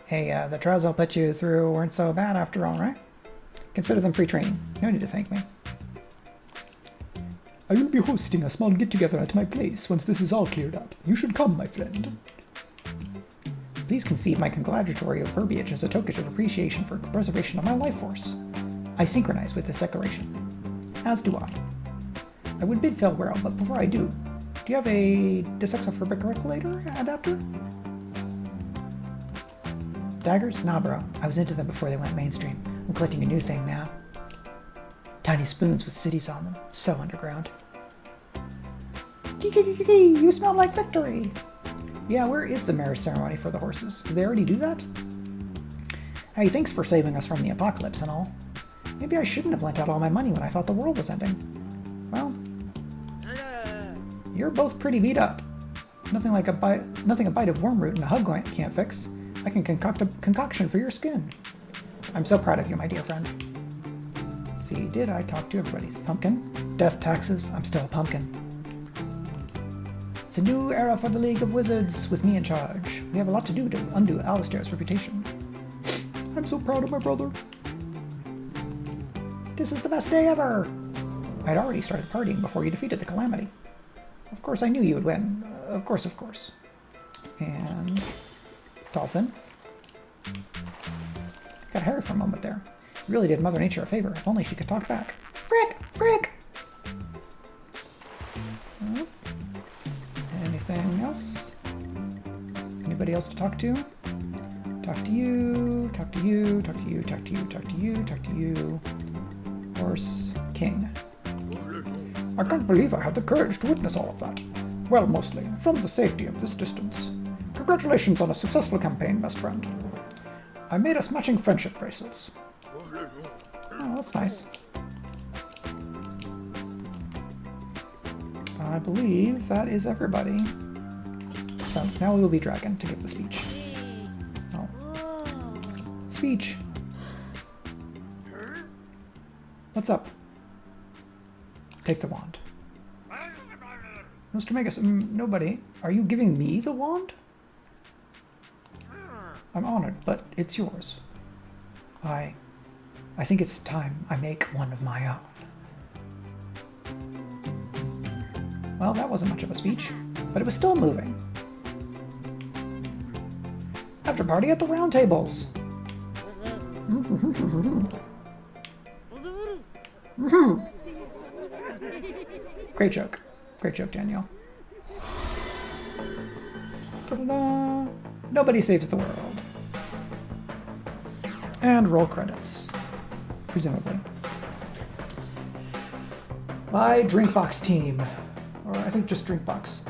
Hey, the trials I'll put you through weren't so bad after all, right? Consider them free training. No need to thank me. I will be hosting a small get-together at my place once this is all cleared up. You should come, my friend. Please conceive my congratulatory verbiage as a token of appreciation for preservation of my life force. I synchronize with this declaration. As do I. I would bid farewell, but before I do you have a defibrillator adapter? Daggers? Nah, bro. I was into them before they went mainstream. I'm collecting a new thing now. Tiny spoons with cities on them. So underground. Kiki, you smell like victory! Yeah, where is the marriage ceremony for the horses? Did they already do that? Hey, thanks for saving us from the apocalypse and all. Maybe I shouldn't have lent out all my money when I thought the world was ending. Well, you're both pretty beat up. Nothing a bite of wormroot and a hug can't fix. I can concoct a concoction for your skin. I'm so proud of you, my dear friend. Let's see, did I talk to everybody? Pumpkin? Death, taxes, I'm still a pumpkin. It's a new era for the League of Wizards, with me in charge. We have a lot to do to undo Alistair's reputation. I'm so proud of my brother. This is the best day ever! I'd already started partying before you defeated the Calamity. Of course I knew you would win. Of course. And Dolphin. Got Harry for a moment there. You really did Mother Nature a favor. If only she could talk back. Frick! Anything else? Anybody else to talk to? Talk to you. Horse King. I can't believe I had the courage to witness all of that. Well, mostly, from the safety of this distance. Congratulations on a successful campaign, best friend. I made us matching friendship bracelets. Oh, that's nice. I believe that is everybody. So, now we will be Dragon to give the speech. Oh. Speech! What's up? Take the wand. Mr. Magus, nobody. Are you giving me the wand? I'm honored, but it's yours. I think it's time I make one of my own. Well, that wasn't much of a speech, but it was still moving. After party at the round tables. Great joke, Danielle. Ta-da-da. Nobody saves the world. And roll credits, presumably. My Drinkbox team. Or I think just Drinkbox.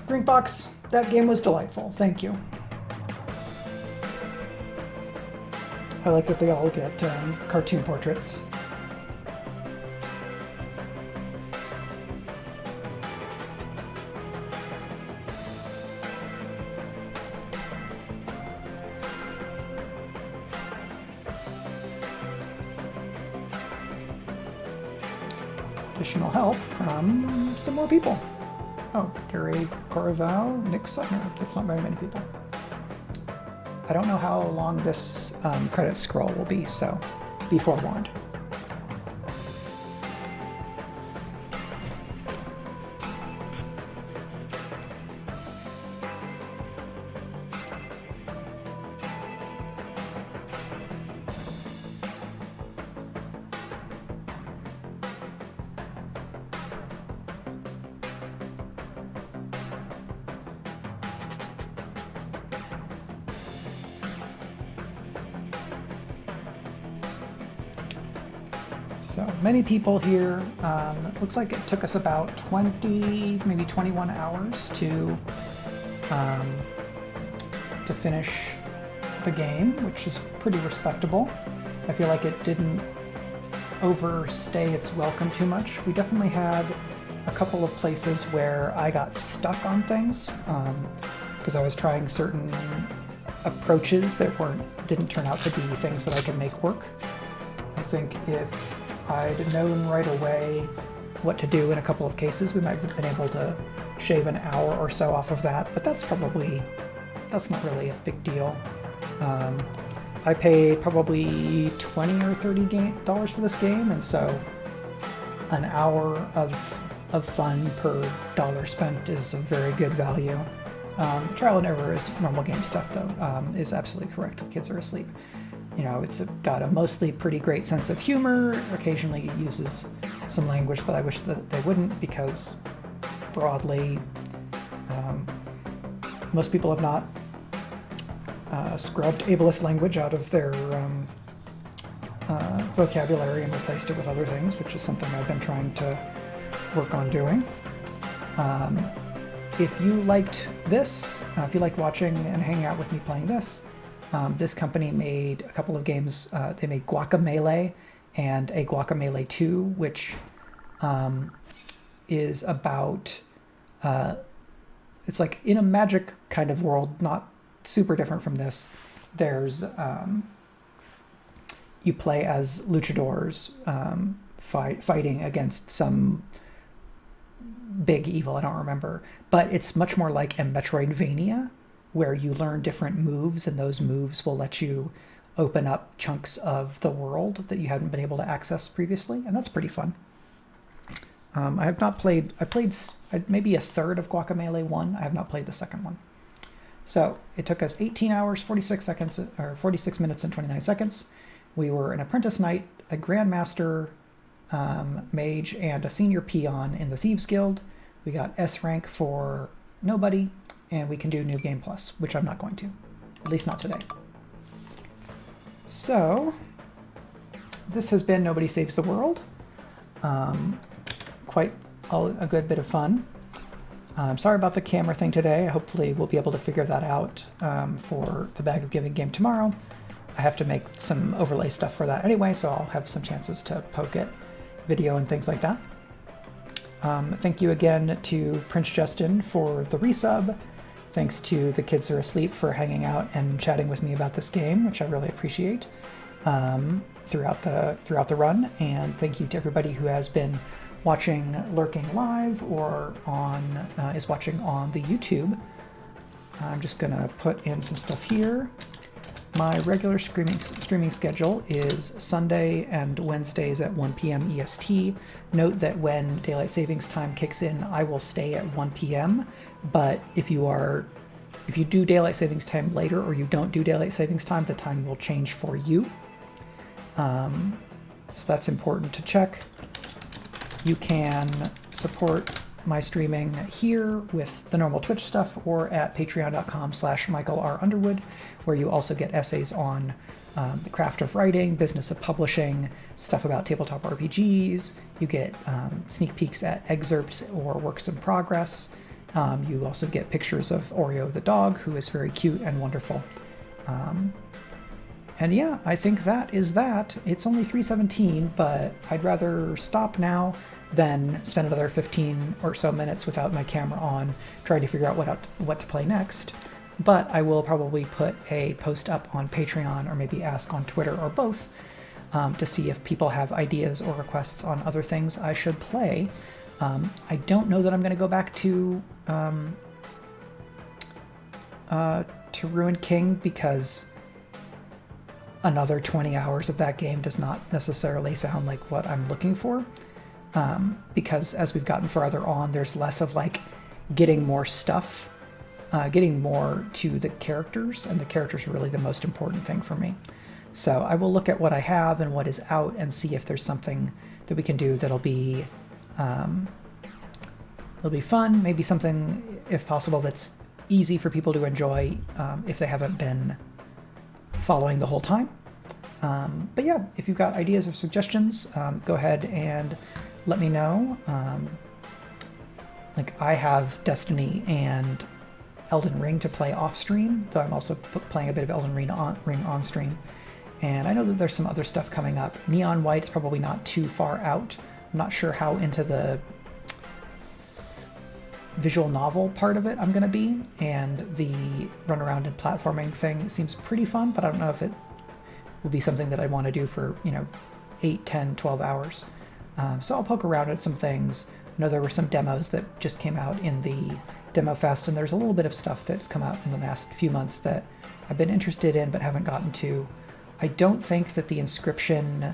Drinkbox, that game was delightful. Thank you. I like that they all get cartoon portraits. Additional help from some more people. Oh, Gary Corval, Nick Sutner. That's not very many people. I don't know how long this credit scroll will be, so be forewarned. So many people here. It looks like it took us about 20, maybe 21 hours to finish the game, which is pretty respectable. I feel like it didn't overstay its welcome too much. We definitely had a couple of places where I got stuck on things because I was trying certain approaches that didn't turn out to be things that I could make work. I think if I'd known right away what to do in a couple of cases, we might have been able to shave an hour or so off of that, but that's not really a big deal. I paid probably $20 or $30 for this game, and so an hour of fun per dollar spent is a very good value. Trial and error is normal game stuff, though, is absolutely correct. The kids are asleep. You know, it's got a mostly pretty great sense of humor. Occasionally it uses some language that I wish that they wouldn't, because broadly, most people have not scrubbed ableist language out of their vocabulary and replaced it with other things, which is something I've been trying to work on doing. If you liked this, if you liked watching and hanging out with me playing this, this company made a couple of games. They made Guacamelee and a Guacamelee 2, which is about, it's like in a magic kind of world, not super different from this. There's, you play as luchadors fighting against some big evil, I don't remember, but it's much more like a Metroidvania, where you learn different moves, and those moves will let you open up chunks of the world that you hadn't been able to access previously, and that's pretty fun. I played maybe a third of Guacamelee 1. I have not played the second one. So it took us 18 hours, 46 minutes and 29 seconds. We were an apprentice knight, a grandmaster mage, and a senior peon in the Thieves Guild. We got S rank for nobody, and we can do New Game Plus, which I'm not going to, at least not today. So this has been Nobody Saves the World. Quite a good bit of fun. Sorry about the camera thing today. Hopefully we'll be able to figure that out for the Bag of Giving game tomorrow. I have to make some overlay stuff for that anyway, so I'll have some chances to poke it, video and things like that. Thank you again to Prince Justin for the resub. Thanks to the kids are asleep for hanging out and chatting with me about this game, which I really appreciate throughout the run. And thank you to everybody who has been watching Lurking Live or is watching on the YouTube. I'm just gonna put in some stuff here. My regular streaming schedule is Sunday and Wednesdays at 1 p.m. EST. Note that when Daylight Savings Time kicks in, I will stay at 1 p.m. But if you do Daylight Savings Time later, or you don't do Daylight Savings Time, the time will change for you. So that's important to check. You can support my streaming here with the normal Twitch stuff, or at patreon.com/MichaelRUnderwood, where you also get essays on the craft of writing, business of publishing, stuff about tabletop RPGs. You get sneak peeks at excerpts or works in progress. You also get pictures of Oreo the dog, who is very cute and wonderful. And yeah, I think that is that. It's only 3:17, but I'd rather stop now than spend another 15 or so minutes without my camera on trying to figure out what to play next. But I will probably put a post up on Patreon, or maybe ask on Twitter, or both, to see if people have ideas or requests on other things I should play. I don't know that I'm going to go back to Ruined King, because another 20 hours of that game does not necessarily sound like what I'm looking for. Because as we've gotten farther on, there's less of like getting more stuff, getting more to the characters, and the characters are really the most important thing for me. So I will look at what I have and what is out and see if there's something that we can do that'll be fun, maybe something, if possible, that's easy for people to enjoy if they haven't been following the whole time. But yeah, if you've got ideas or suggestions, go ahead and let me know. Like, I have Destiny and Elden Ring to play off stream, though I'm also playing a bit of Elden Ring on stream. And I know that there's some other stuff coming up. Neon White is probably not too far out. I'm not sure how into the visual novel part of it I'm going to be, and the run around and platforming thing seems pretty fun, but I don't know if it will be something that I want to do for, 8, 10, 12 hours. So I'll poke around at some things. I know there were some demos that just came out in the Demo Fest, and there's a little bit of stuff that's come out in the last few months that I've been interested in but haven't gotten to. I don't think that the Inscription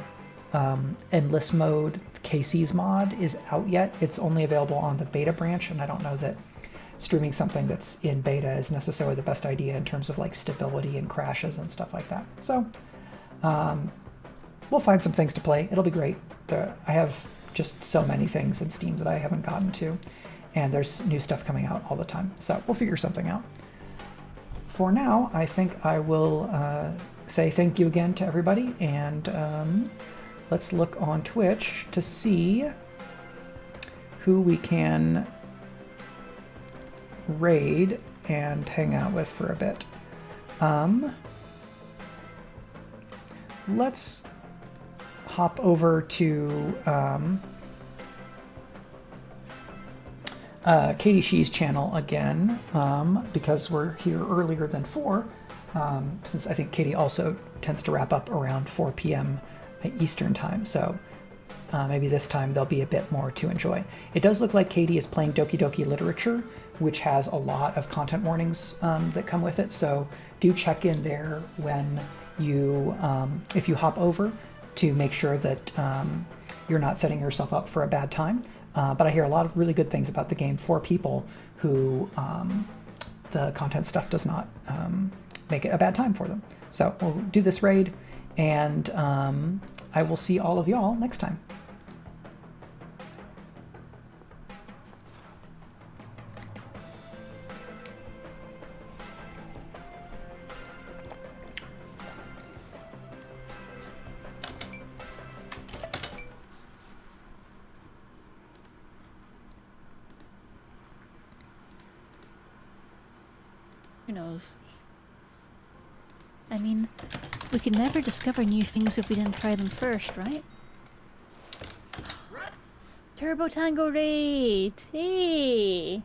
Endless Mode KC's mod is out yet. It's only available on the beta branch, and I don't know that streaming something that's in beta is necessarily the best idea in terms of like stability and crashes and stuff like that. So we'll find some things to play. It'll be great. I have just so many things in Steam that I haven't gotten to, and there's new stuff coming out all the time. So we'll figure something out. For now, I think I will say thank you again to everybody, and let's look on Twitch to see who we can raid and hang out with for a bit. Let's hop over to Katie Shee's channel again, because we're here earlier than 4, since I think Katie also tends to wrap up around 4 p.m. Eastern time, so maybe this time there'll be a bit more to enjoy. It does look like Katie is playing Doki Doki Literature, which has a lot of content warnings that come with it, so do check in there when you, if you hop over, to make sure that you're not setting yourself up for a bad time. But I hear a lot of really good things about the game for people who the content stuff does not make it a bad time for them. So we'll do this raid, and I will see all of y'all next time. Who knows? I mean, we could never discover new things if we didn't try them first, right? Turbo Tango Raid! Hey!